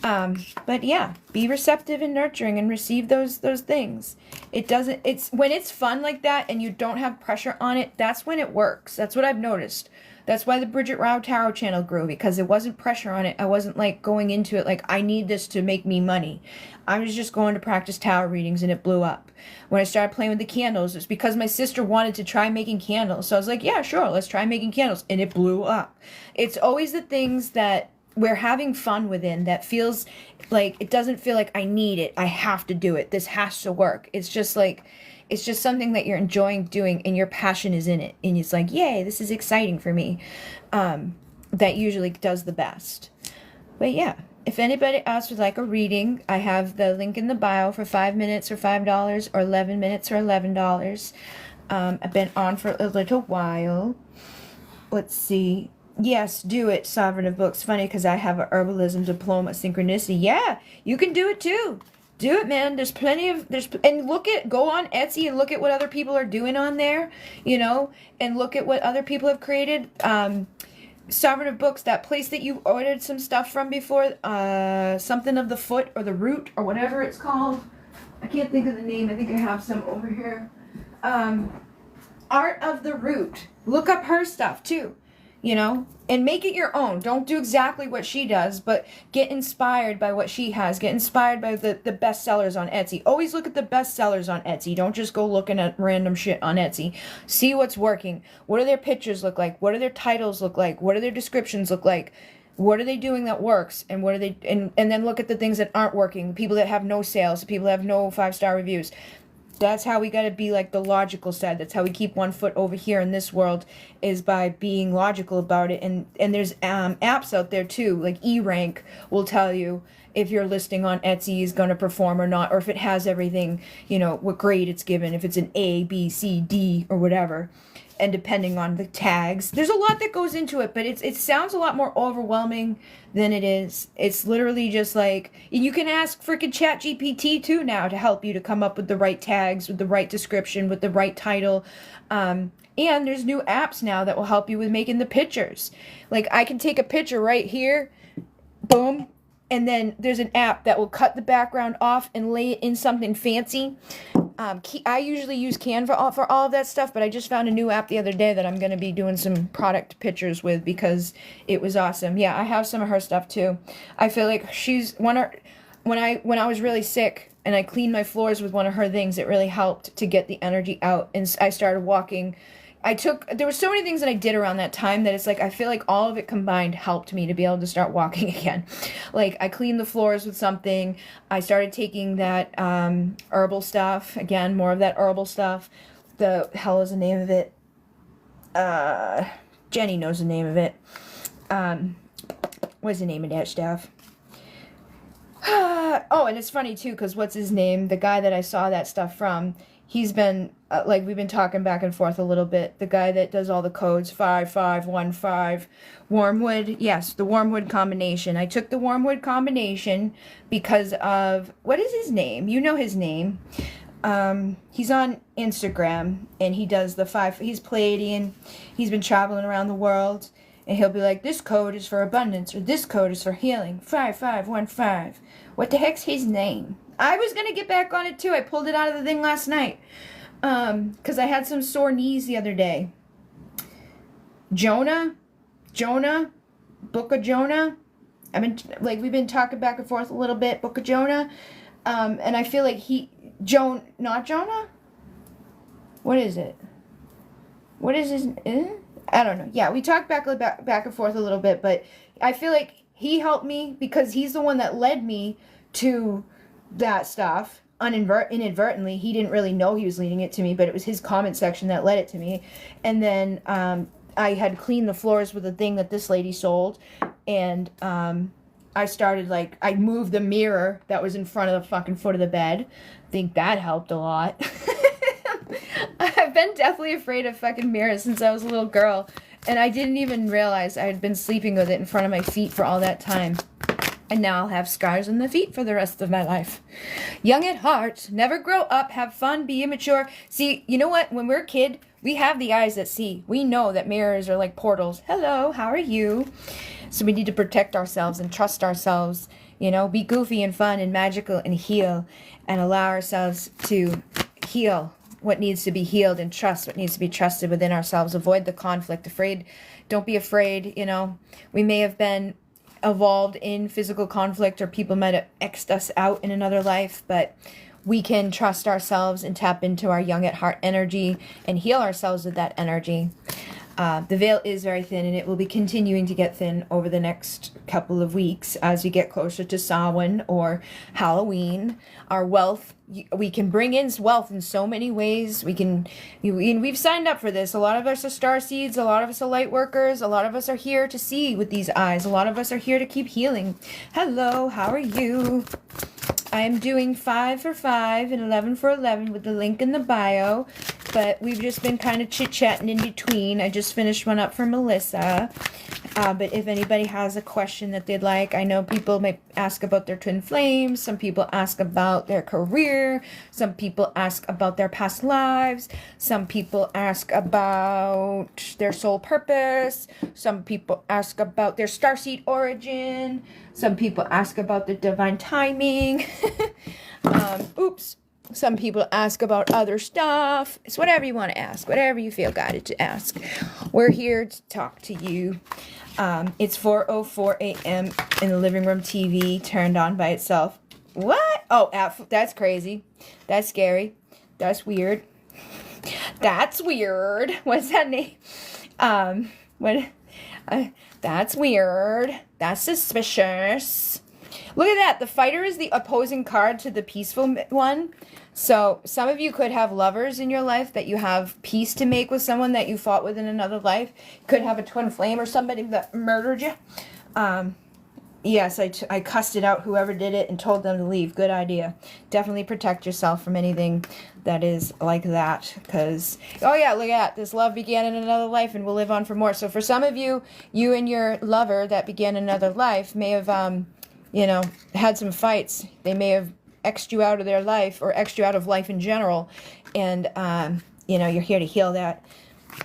But yeah, be receptive and nurturing and receive those things. It's when it's fun like that and you don't have pressure on it, that's when it works. That's what I've noticed. That's why the Bridget Rao Tarot channel grew, because there wasn't pressure on it. I wasn't like going into it like, I need this to make me money. I was just going to practice tarot readings and it blew up. When I started playing with the candles, it's because my sister wanted to try making candles. So I was like, yeah, sure, let's try making candles. And it blew up. It's always the things that we're having fun within that feels like, it doesn't feel like I need it. I have to do it. This has to work. It's just like, it's just something that you're enjoying doing and your passion is in it. And it's like, yay, this is exciting for me. That usually does the best. But yeah, if anybody else would like a reading, I have the link in the bio for 5 minutes or $5 or 11 minutes or $11. I've been on for a little while. Let's see. Yes, do it, Sovereign of Books. Funny because I have a herbalism diploma, synchronicity. Yeah, you can do it too. Do it, man. There's plenty of, and go on Etsy and look at what other people are doing on there, you know, and look at what other people have created. Sovereign of Books, that place that you ordered some stuff from before, something of the foot or the root or whatever it's called. I can't think of the name. I think I have some over here. Art of the Root. Look up her stuff too. You know, and make it your own. Don't do exactly what she does, but get inspired by what she has. Get inspired by the bestsellers on Etsy. Always look at the bestsellers on Etsy. Don't just go looking at random shit on Etsy. See what's working. What do their pictures look like? What do their titles look like? What do their descriptions look like? What are they doing that works? And what are they, and then look at the things that aren't working. The people that have no sales, the people that have no 5-star reviews. That's how we got to be like the logical side. That's how we keep one foot over here in this world, is by being logical about it. And there's apps out there too, like E-Rank will tell you if your listing on Etsy is going to perform or not, or if it has everything, you know, what grade it's given, if it's an A, B, C, D, or whatever. And depending on the tags, there's a lot that goes into it, but it sounds a lot more overwhelming than it is. It's literally just like, you can ask freaking ChatGPT too now to help you to come up with the right tags, with the right description, with the right title. And there's new apps now that will help you with making the pictures. Like I can take a picture right here, boom, and then there's an app that will cut the background off and lay it in something fancy. I usually use Canva for all of that stuff, but I just found a new app the other day that I'm going to be doing some product pictures with because it was awesome. Yeah, I have some of her stuff too. I feel like she's when I was really sick and I cleaned my floors with one of her things, it really helped to get the energy out, and I started walking. There were so many things that I did around that time that it's like, I feel like all of it combined helped me to be able to start walking again. Like, I cleaned the floors with something. I started taking that herbal stuff. Again, more of that herbal stuff. The hell is the name of it? Jenny knows the name of it. What's the name of that stuff? Oh, and it's funny, too, because what's his name? The guy that I saw that stuff from, he's been, we've been talking back and forth a little bit. The guy that does all the codes, 5515, Wormwood. Yes, the Wormwood combination. I took the Wormwood combination because of, what is his name? You know his name. He's on Instagram, and he does he's Pleiadian. He's been traveling around the world, and he'll be like, this code is for abundance, or this code is for healing, 5515. What the heck's his name? I was going to get back on it too. I pulled it out of the thing last night. Because I had some sore knees the other day. Jonah, Book of Jonah. We've been talking back and forth a little bit. Book of Jonah. And I feel like not Jonah? What is it? What is his, I don't know. Yeah, we talked back and forth a little bit, but I feel like he helped me because he's the one that led me to that stuff inadvertently. He didn't really know he was leading it to me, but it was his comment section that led it to me. And then I had cleaned the floors with a thing that this lady sold, and I started, I moved the mirror that was in front of the fucking foot of the bed. I think that helped a lot. I've been deathly afraid of fucking mirrors since I was a little girl, and I didn't even realize I had been sleeping with it in front of my feet for all that time. And now I'll have scars on the feet for the rest of my life. Young at heart, never grow up, have fun, be immature. See, you know what? When we're a kid, we have the eyes that see. We know that mirrors are like portals. Hello, how are you? So we need to protect ourselves and trust ourselves. You know, be goofy and fun and magical and heal. And allow ourselves to heal what needs to be healed and trust what needs to be trusted within ourselves. Avoid the conflict. Don't be afraid, you know. We may have been evolved in physical conflict, or people might have X'd us out in another life, but we can trust ourselves and tap into our young at heart energy and heal ourselves with that energy. The veil is very thin, and it will be continuing to get thin over the next couple of weeks as we get closer to Samhain or Halloween. Our wealth, we can bring in wealth in so many ways. And we've signed up for this. A lot of us are starseeds. A lot of us are light workers. A lot of us are here to see with these eyes. A lot of us are here to keep healing. Hello, how are you? I am doing 5 for 5 and 11 for 11 with the link in the bio, but we've just been kind of chit-chatting in between. I just finished one up for Melissa, but if anybody has a question that they'd like, I know people may ask about their twin flames, some people ask about their career, some people ask about their past lives, some people ask about their soul purpose, some people ask about their starseed origin, some people ask about the divine timing. Oops. Some people ask about other stuff. It's whatever you want to ask, whatever you feel guided to ask. We're here to talk to you. It's 4:04 a.m. in the living room TV turned on by itself. What? Oh, that's crazy. That's scary. That's weird. That's weird. What's that name? That's weird. That's suspicious. Look at that. The fighter is the opposing card to the peaceful one. So some of you could have lovers in your life that you have peace to make with someone that you fought with in another life. You could have a twin flame or somebody that murdered you. Yes, I cussed it out, whoever did it, and told them to leave. Good idea. Definitely protect yourself from anything that is like that. Because, oh yeah, look at that. This love began in another life and will live on for more. So for some of you, you and your lover that began another life may have, had some fights. They may have X'd you out of their life or X'd you out of life in general. And, you're here to heal that.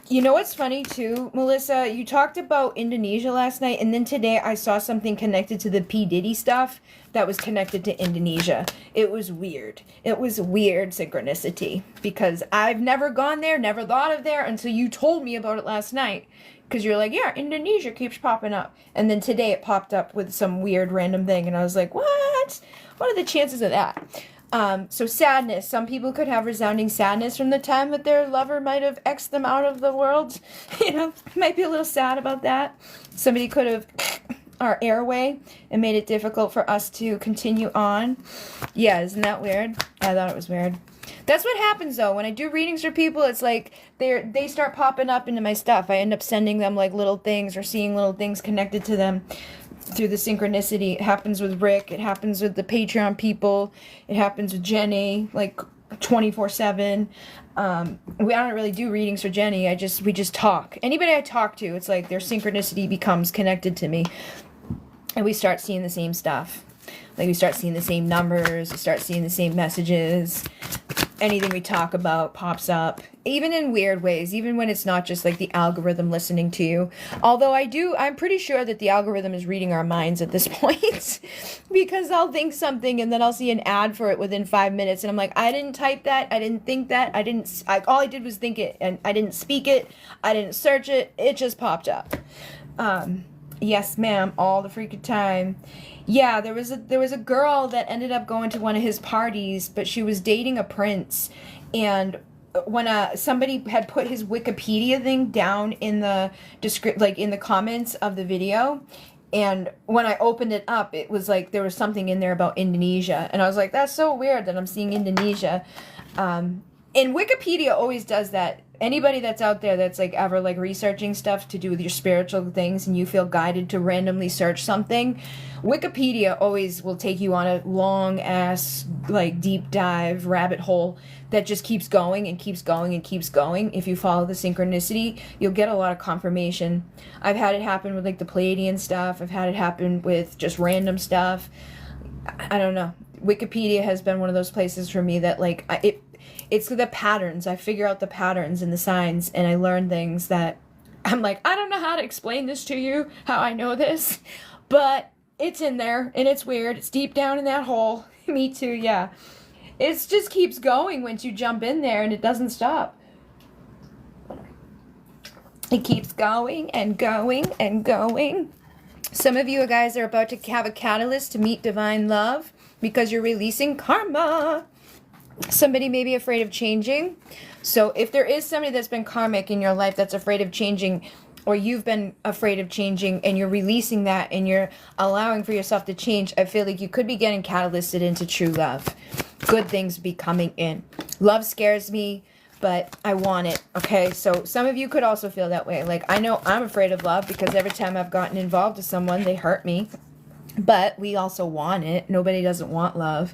You know what's funny too, Melissa? You talked about Indonesia last night, and then today I saw something connected to the P. Diddy stuff that was connected to Indonesia. It was weird. It was weird synchronicity, because I've never gone there, never thought of there until you told me about it last night. Because you're like, yeah, Indonesia keeps popping up. And then today it popped up with some weird random thing, and I was like, what? What are the chances of that? So sadness. Some people could have resounding sadness from the time that their lover might have X'd them out of the world. Might be a little sad about that. Somebody could have our airway and made it difficult for us to continue on. Yeah, isn't that weird? I thought it was weird. That's what happens though. When I do readings for people, it's like they start popping up into my stuff. I end up sending them like little things or seeing little things connected to them through the synchronicity. It happens with Rick. It happens with the Patreon people. It happens with Jenny, like 24/7. I don't really do readings for Jenny. We just talk. Anybody I talk to, it's like their synchronicity becomes connected to me, and we start seeing the same stuff. Like we start seeing the same numbers. We start seeing the same messages. Anything we talk about pops up, even in weird ways, even when it's not just like the algorithm listening to you. Although I'm pretty sure that the algorithm is reading our minds at this point, because I'll think something and then I'll see an ad for it within 5 minutes, and I'm like, I didn't type that, I didn't think that, all I did was think it, and I didn't speak it, I didn't search it, it just popped up. Yes, ma'am, all the freaking time. Yeah, there was a girl that ended up going to one of his parties, but she was dating a prince, and when somebody had put his Wikipedia thing down in the in the comments of the video, and when I opened it up, it was like there was something in there about Indonesia, and I was like, that's so weird that I'm seeing Indonesia. And Wikipedia always does that. Anybody that's out there that's like ever like researching stuff to do with your spiritual things and you feel guided to randomly search something, Wikipedia always will take you on a long ass like deep dive rabbit hole that just keeps going and keeps going and keeps going. If you follow the synchronicity, you'll get a lot of confirmation. I've had it happen with like the Pleiadian stuff. I've had it happen with just random stuff. I don't know. Wikipedia has been one of those places for me that like it's the patterns. I figure out the patterns and the signs, and I learn things that I'm like, I don't know how to explain this to you, how I know this, but it's in there, and it's weird. It's deep down in that hole. Me too, yeah. It just keeps going once you jump in there, and it doesn't stop. It keeps going and going and going. Some of you guys are about to have a catalyst to meet divine love because you're releasing karma. Somebody may be afraid of changing. So if there is somebody that's been karmic in your life that's afraid of changing, or you've been afraid of changing and you're releasing that and you're allowing for yourself to change, I feel like you could be getting catalysted into true love. Good things be coming in. Love scares me, but I want it, okay? So some of you could also feel that way. Like, I know I'm afraid of love because every time I've gotten involved with someone, they hurt me. But we also want it. Nobody doesn't want love.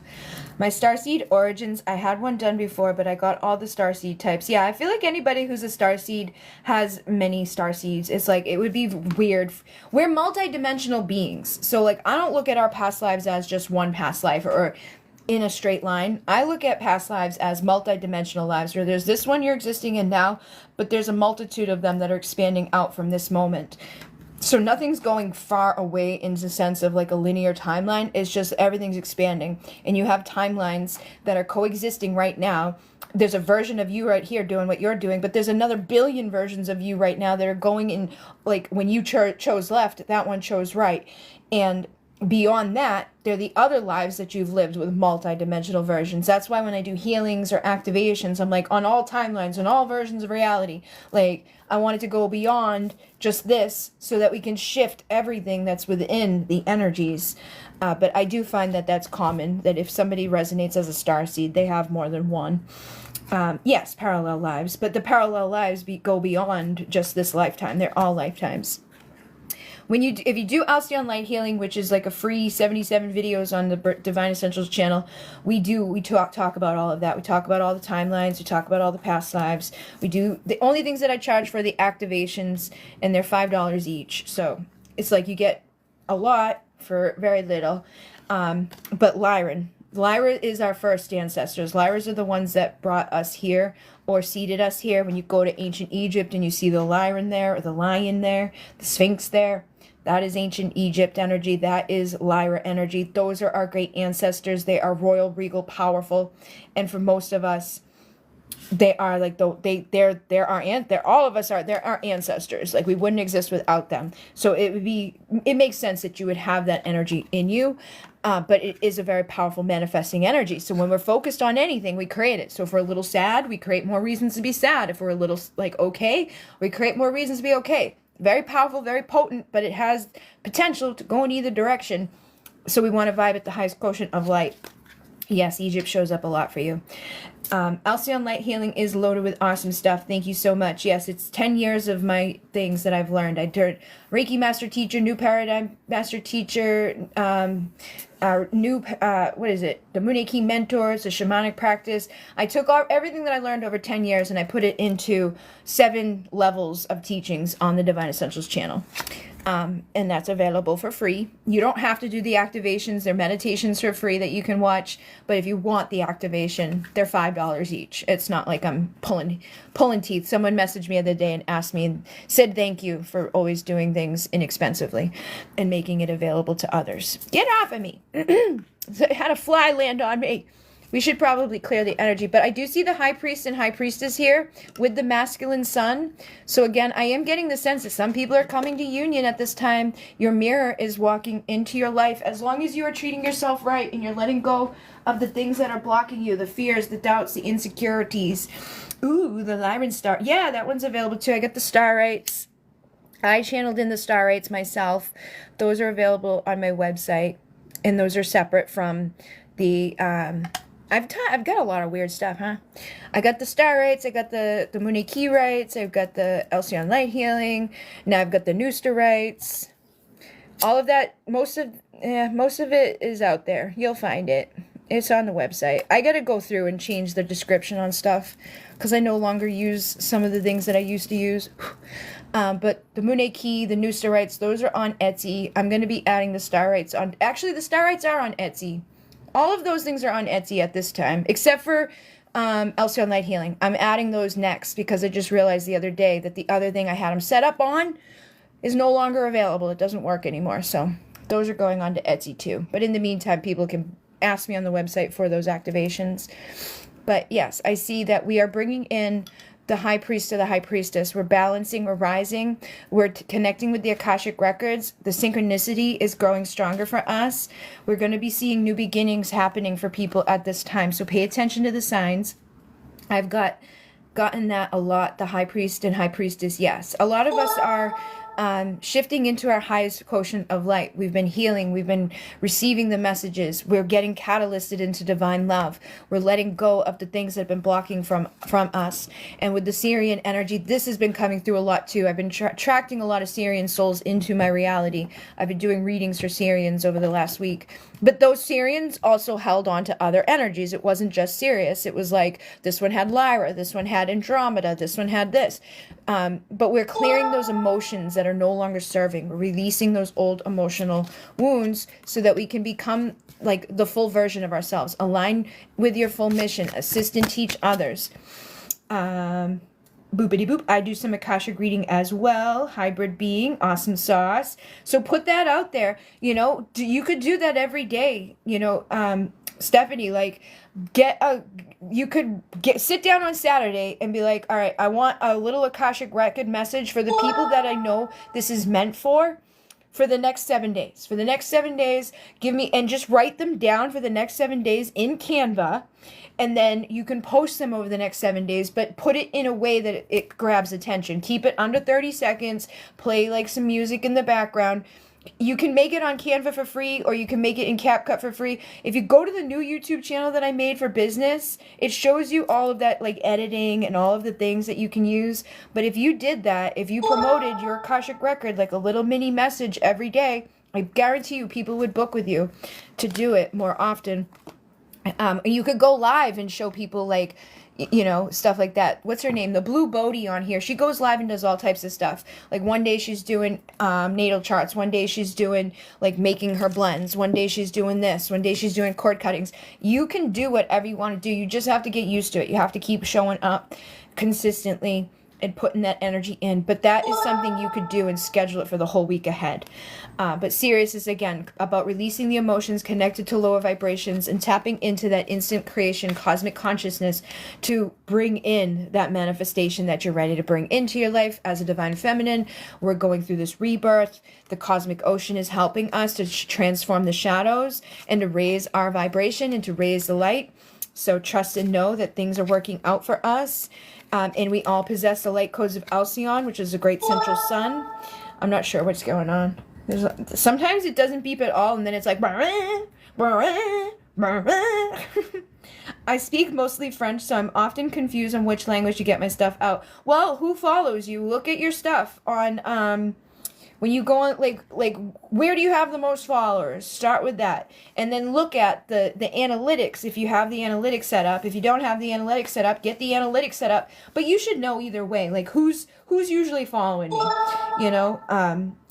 My Starseed origins, I had one done before, but I got all the Starseed types. Yeah, I feel like anybody who's a Starseed has many Starseeds. It's like, it would be weird. We're multi-dimensional beings. So, like, I don't look at our past lives as just one past life or in a straight line. I look at past lives as multi-dimensional lives, where there's this one you're existing in now, but there's a multitude of them that are expanding out from this moment. So nothing's going far away in the sense of like a linear timeline. It's just everything's expanding. And you have timelines that are coexisting right now. There's a version of you right here doing what you're doing, but there's another billion versions of you right now that are going in, like when you chose left, that one chose right. And beyond that, they're the other lives that you've lived with multi-dimensional versions. That's why when I do healings or activations, I'm like on all timelines and all versions of reality. Like, I wanted to go beyond just this so that we can shift everything that's within the energies. But I do find that that's common, that if somebody resonates as a starseed, they have more than one. Yes, parallel lives, but the parallel lives go beyond just this lifetime. They're all lifetimes. If you do Alcyon Light Healing, which is like a free 77 videos on the Divine Essentials channel, we talk about all of that. We talk about all the timelines. We talk about all the past lives. We do the only things that I charge for the activations, and they're $5 each. So it's like you get a lot for very little. But Lyra is our first ancestors. Lyras are the ones that brought us here or seeded us here. When you go to ancient Egypt and you see the Lyran there, or the lion there, the Sphinx there, that is ancient Egypt energy. That is Lyra energy. Those are our great ancestors. They are royal, regal, powerful. And for most of us, they are like they're our ancestors. Like, we wouldn't exist without them. So it makes sense that you would have that energy in you. But it is a very powerful manifesting energy. So when we're focused on anything, we create it. So if we're a little sad, we create more reasons to be sad. If we're a little like okay, we create more reasons to be okay. Very powerful, very potent, but it has potential to go in either direction. So we want to vibe at the highest quotient of light. Yes, Egypt shows up a lot for you. Alcyon Light Healing is loaded with awesome stuff. Thank you so much. Yes, it's 10 years of my things that I've learned. I did Reiki Master Teacher, New Paradigm Master Teacher, the Monika Mentors, the Shamanic Practice. I took everything that I learned over 10 years and I put it into 7 levels of teachings on the Divine Essentials channel. And that's available for free. You don't have to do the activations. They're meditations for free that you can watch. But if you want the activation, they're $5 each. It's not like I'm pulling teeth. Someone messaged me the other day and asked me and said thank you for always doing things inexpensively and making it available to others. Get off of me. I had a fly land on me. We should probably clear the energy. But I do see the High Priest and High Priestess here with the masculine sun. So again, I am getting the sense that some people are coming to union at this time. Your mirror is walking into your life. As long as you are treating yourself right and you're letting go of the things that are blocking you, the fears, the doubts, the insecurities. Ooh, the Lyran Star. Yeah, that one's available too. I got the Star Rights. I channeled in the Star Rights myself. Those are available on my website. And those are separate from the... I've got a lot of weird stuff, huh? I got the Star Rights, I got the Monika Rights, I've got the Alcyon Light Healing, now I've got the Nooster Rights. All of that, most of it is out there. You'll find it. It's on the website. I gotta go through and change the description on stuff because I no longer use some of the things that I used to use. But the Monika, the Nooster Rights, those are on Etsy. I'm gonna be adding the Star Rights on. Actually, the Star Rights are on Etsy. All of those things are on Etsy at this time, except for Alcyon Light Healing. I'm adding those next because I just realized the other day that the other thing I had them set up on is no longer available. It doesn't work anymore. So those are going on to Etsy too. But in the meantime, people can ask me on the website for those activations. But yes, I see that we are bringing in the high priest or the high priestess. We're balancing, we're rising, we're connecting with the Akashic records. The synchronicity is growing stronger for us. We're going to be seeing new beginnings happening for people at this time. So pay attention to the signs. I've gotten that a lot, the high priest and high priestess. Yes, a lot of us are shifting into our highest quotient of light. We've been healing. We've been receiving the messages. We're getting catalysted into divine love. We're letting go of the things that have been blocking from us. And with the Syrian energy, this has been coming through a lot too. I've been attracting a lot of Syrian souls into my reality. I've been doing readings for Syrians over the last week. But those Syrians also held on to other energies. It wasn't just Sirius. It was like, this one had Lyra, this one had Andromeda, this one had this. But we're clearing those emotions that are no longer serving. We're releasing those old emotional wounds so that we can become like the full version of ourselves. Align with your full mission. Assist and teach others. Boopity boop. I do some Akashic reading as well. Hybrid being, awesome sauce. So put that out there. You know, you could do that every day. You know, Stephanie, like you could sit down on Saturday and be like, all right, I want a little Akashic record message for the people that I know this is meant for the next 7 days. For the next 7 days, give me, and just write them down for the next 7 days in Canva. And then you can post them over the next 7 days, but put it in a way that it grabs attention. Keep it under 30 seconds. Play like some music in the background. You can make it on Canva for free, or you can make it in CapCut for free. If you go to the new YouTube channel that I made for business, it shows you all of that, like editing and all of the things that you can use. But if you did that, if you promoted your Akashic record, like a little mini message every day, I guarantee you people would book with you to do it more often. You could go live and show people, like, you know, stuff like that. What's her name? The Blue Bodhi on here. She goes live and does all types of stuff. Like one day she's doing natal charts. One day she's doing like making her blends. One day she's doing this. One day she's doing cord cuttings. You can do whatever you want to do. You just have to get used to it. You have to keep showing up consistently and putting that energy in. But that is something you could do and schedule it for the whole week ahead. But Sirius is, again, about releasing the emotions connected to lower vibrations and tapping into that instant creation cosmic consciousness to bring in that manifestation that you're ready to bring into your life as a divine feminine. We're going through this rebirth. The cosmic ocean is helping us to transform the shadows and to raise our vibration and to raise the light. So trust and know that things are working out for us. And we all possess the light codes of Alcyon, which is a great central sun. I'm not sure what's going on. Sometimes it doesn't beep at all, and then it's like... I speak mostly French, so I'm often confused on which language to get my stuff out. Well, who follows you? Look at your stuff on... When you go on, like, where do you have the most followers? Start with that. And then look at the analytics, if you have the analytics set up. If you don't have the analytics set up, get the analytics set up. But you should know either way, like, who's usually following me? You know,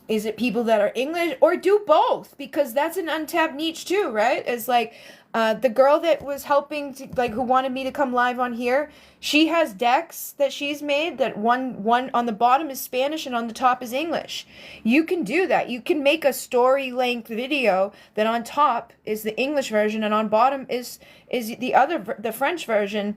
is it people that are English? Or do both, because that's an untapped niche too, right? It's like, the girl that was helping to, like, who wanted me to come live on here, she has decks that she's made that one on the bottom is Spanish and on the top is English. You can do that. You can make a story length video that on top is the English version and on bottom is the French version.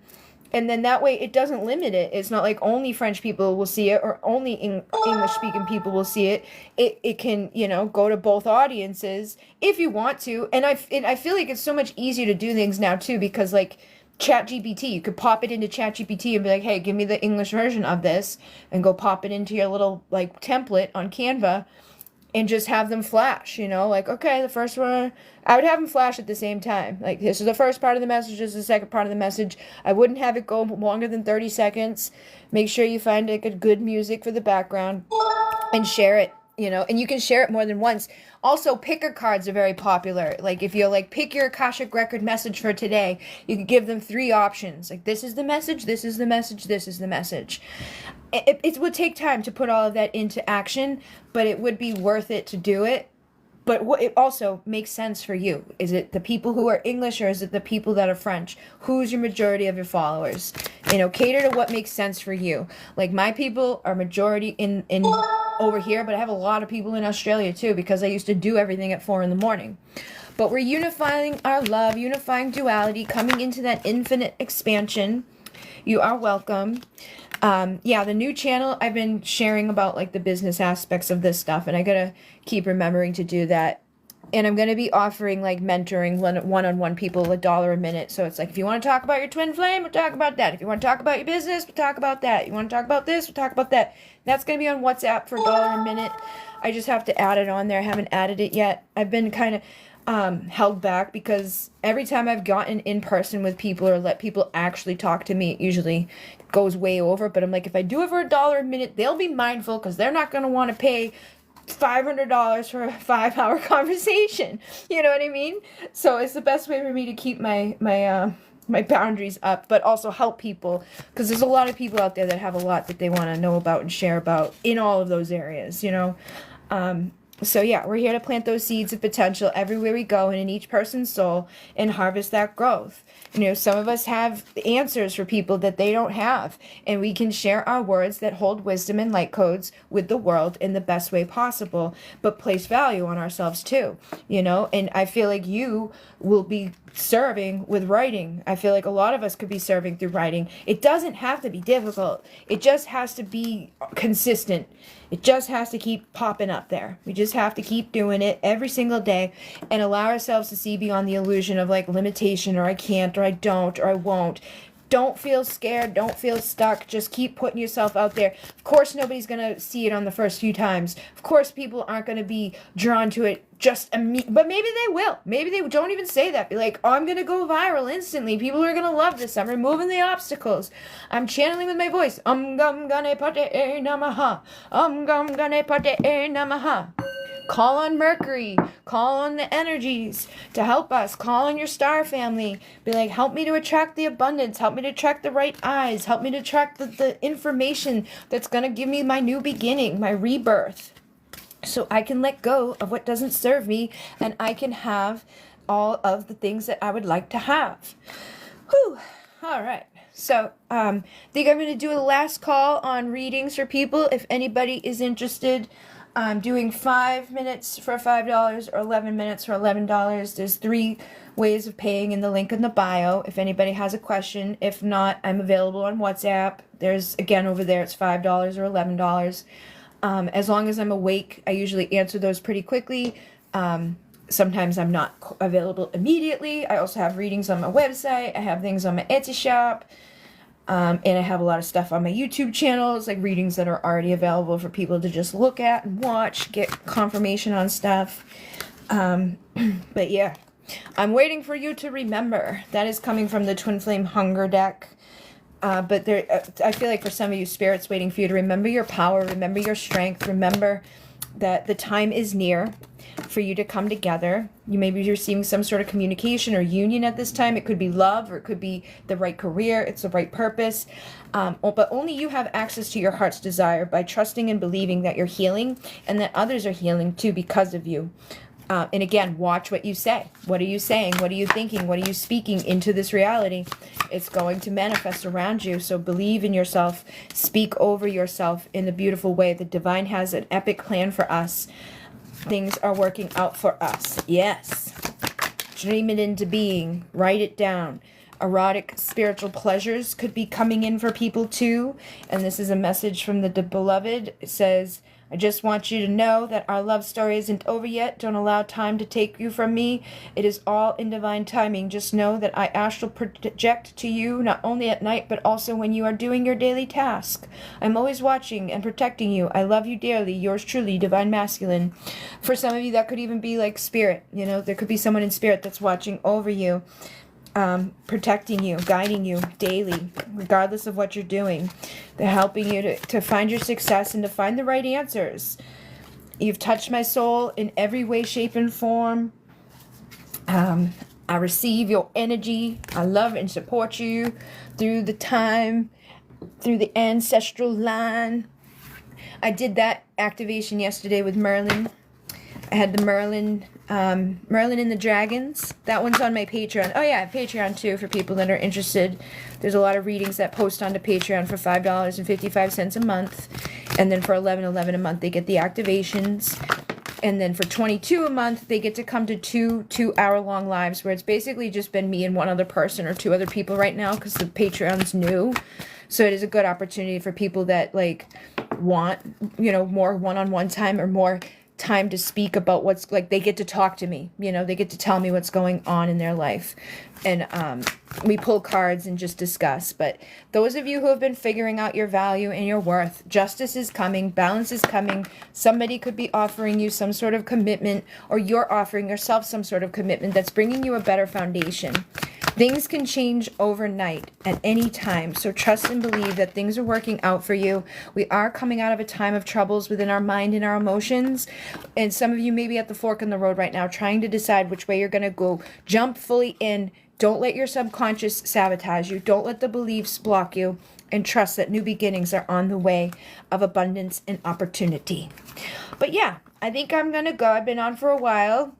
And then that way it doesn't limit it. It's not like only French people will see it or only English-speaking people will see it. It can, you know, go to both audiences if you want to. And I feel like it's so much easier to do things now, too, because, like, ChatGPT, you could pop it into ChatGPT and be like, hey, give me the English version of this, and go pop it into your little, like, template on Canva and just have them flash, you know, like, okay, the first one, I would have them flash at the same time. Like, this is the first part of the message, this is the second part of the message. I wouldn't have it go longer than 30 seconds. Make sure you find, like, a good music for the background and share it, you know, and you can share it more than once. Also, picker cards are very popular. Like, if you're like, pick your Akashic record message for today, you can give them 3 options. Like, this is the message, this is the message, this is the message. It would take time to put all of that into action, but it would be worth it to do it. But it also makes sense for you. Is it the people who are English or is it the people that are French? Who's your majority of your followers? You know, cater to what makes sense for you. Like, my people are majority in over here, but I have a lot of people in Australia too, because I used to do everything at 4 in the morning. But we're unifying our love, unifying duality, coming into that infinite expansion. You are welcome. Yeah, the new channel, I've been sharing about like the business aspects of this stuff, and I gotta keep remembering to do that. And I'm gonna be offering like mentoring one-on-one people $1 a minute. So it's like, if you want to talk about your twin flame, we'll talk about that. If you want to talk about your business, we'll talk about that. You want to talk about this, we'll talk about that. That's gonna be on WhatsApp for $1 a minute. I just have to add it on there. I haven't added it yet. I've been kind of held back because every time I've gotten in person with people or let people actually talk to me, it usually goes way over. But I'm like, if I do it for $1 a minute, they'll be mindful because they're not going to want to pay $500 for a 5-hour conversation. You know what I mean? So it's the best way for me to keep my boundaries up, but also help people, because there's a lot of people out there that have a lot that they want to know about and share about in all of those areas, you know. So yeah, we're here to plant those seeds of potential everywhere we go and in each person's soul and harvest that growth. You know, some of us have answers for people that they don't have, and we can share our words that hold wisdom and light codes with the world in the best way possible, but place value on ourselves too, you know. And I feel like you will be serving with writing. I feel like a lot of us could be serving through writing. It doesn't have to be difficult. It just has to be consistent. It just has to keep popping up there. We just have to keep doing it every single day and allow ourselves to see beyond the illusion of like limitation, or I can't, or I don't, or I won't. Don't feel scared. Don't feel stuck. Just keep putting yourself out there. Of course, nobody's going to see it on the first few times. Of course, people aren't going to be drawn to it but maybe they will. Maybe they don't even say that. Be like, oh, I'm going to go viral instantly. People are going to love this. I'm removing the obstacles. I'm channeling with my voice. Gum gane pate namaha. Gum gane pate namaha. Call on Mercury. Call on the energies to help us. Call on your star family. Be like, help me to attract the abundance. Help me to attract the right eyes. Help me to attract the information that's going to give me my new beginning, my rebirth. So I can let go of what doesn't serve me, and I can have all of the things that I would like to have. Whew. All right. So I think I'm going to do a last call on readings for people. If anybody is interested, I'm doing 5 minutes for $5 or 11 minutes for $11. There's 3 ways of paying in the link in the bio if anybody has a question. If not, I'm available on WhatsApp. There's, again, over there, it's $5 or $11. As long as I'm awake, I usually answer those pretty quickly. Sometimes I'm not available immediately. I also have readings on my website. I have things on my Etsy shop. And I have a lot of stuff on my YouTube channels, like readings that are already available for people to just look at and watch, get confirmation on stuff. But yeah, I'm waiting for you to remember. That is coming from the Twin Flame Hunger deck. But there, I feel like for some of you, Spirit's waiting for you to remember your power, remember your strength, remember that the time is near for you to come together. You may be receiving some sort of communication or union at this time. It could be love, or it could be the right career. It's the right purpose. But only you have access to your heart's desire by trusting and believing that you're healing and that others are healing too because of you. And again, watch what you say. What are you saying? What are you thinking? What are you speaking into this reality? It's going to manifest around you. So believe in yourself. Speak over yourself in the beautiful way. The divine has an epic plan for us. Things are working out for us. Yes. Dream it into being. Write it down. Erotic spiritual pleasures could be coming in for people too. And this is a message from the beloved. It says, I just want you to know that our love story isn't over yet. Don't allow time to take you from me. It is all in divine timing. Just know that I astral project to you, not only at night, but also when you are doing your daily task. I'm always watching and protecting you. I love you dearly. Yours truly, Divine Masculine. For some of you, that could even be like spirit. You know, there could be someone in spirit that's watching over you. Protecting you, guiding you daily, regardless of what you're doing. They're helping you to find your success and to find the right answers. You've touched my soul in every way, shape, and form. I receive your energy. I love and support you through the time, through the ancestral line. I did that activation yesterday with Merlin. I had the Merlin and the Dragons. That one's on my Patreon. Oh yeah, I have Patreon too for people that are interested. There's a lot of readings that post onto Patreon for $5.55 a month. And then for $11.11 a month, they get the activations. And then for $22 a month, they get to come to two hour-long lives where it's basically just been me and one other person or 2 other people right now because the Patreon's new. So it is a good opportunity for people that like want, you know, more one-on-one time or more time to speak about what's like, they get to talk to me, you know, they get to tell me what's going on in their life. And we pull cards and just discuss. But those of you who have been figuring out your value and your worth, justice is coming, balance is coming. Somebody could be offering you some sort of commitment, or you're offering yourself some sort of commitment that's bringing you a better foundation. Things can change overnight at any time, so trust and believe that things are working out for you. We are coming out of a time of troubles within our mind and our emotions, and some of you may be at the fork in the road right now trying to decide which way you're going to go. Jump fully in. Don't let your subconscious sabotage you. Don't let the beliefs block you, and trust that new beginnings are on the way of abundance and opportunity. But yeah, I think I'm going to go. I've been on for a while.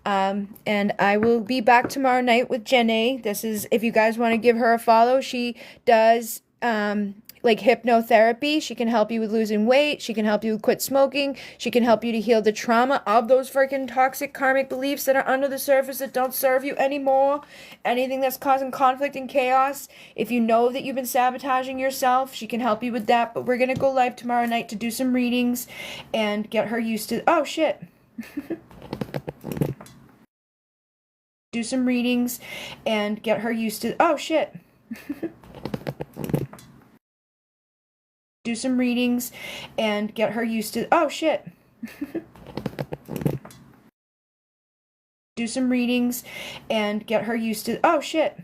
And I will be back tomorrow night with Jenny. This is, if you guys want to give her a follow, she does, like hypnotherapy. She can help you with losing weight. She can help you quit smoking. She can help you to heal the trauma of those freaking toxic karmic beliefs that are under the surface that don't serve you anymore. Anything that's causing conflict and chaos. If you know that you've been sabotaging yourself, she can help you with that. But we're going to go live tomorrow night to do some readings and get her used to, oh shit. Do some readings and get her used to, oh shit. Do some readings and get her used to, oh shit. Do some readings and get her used to, oh shit.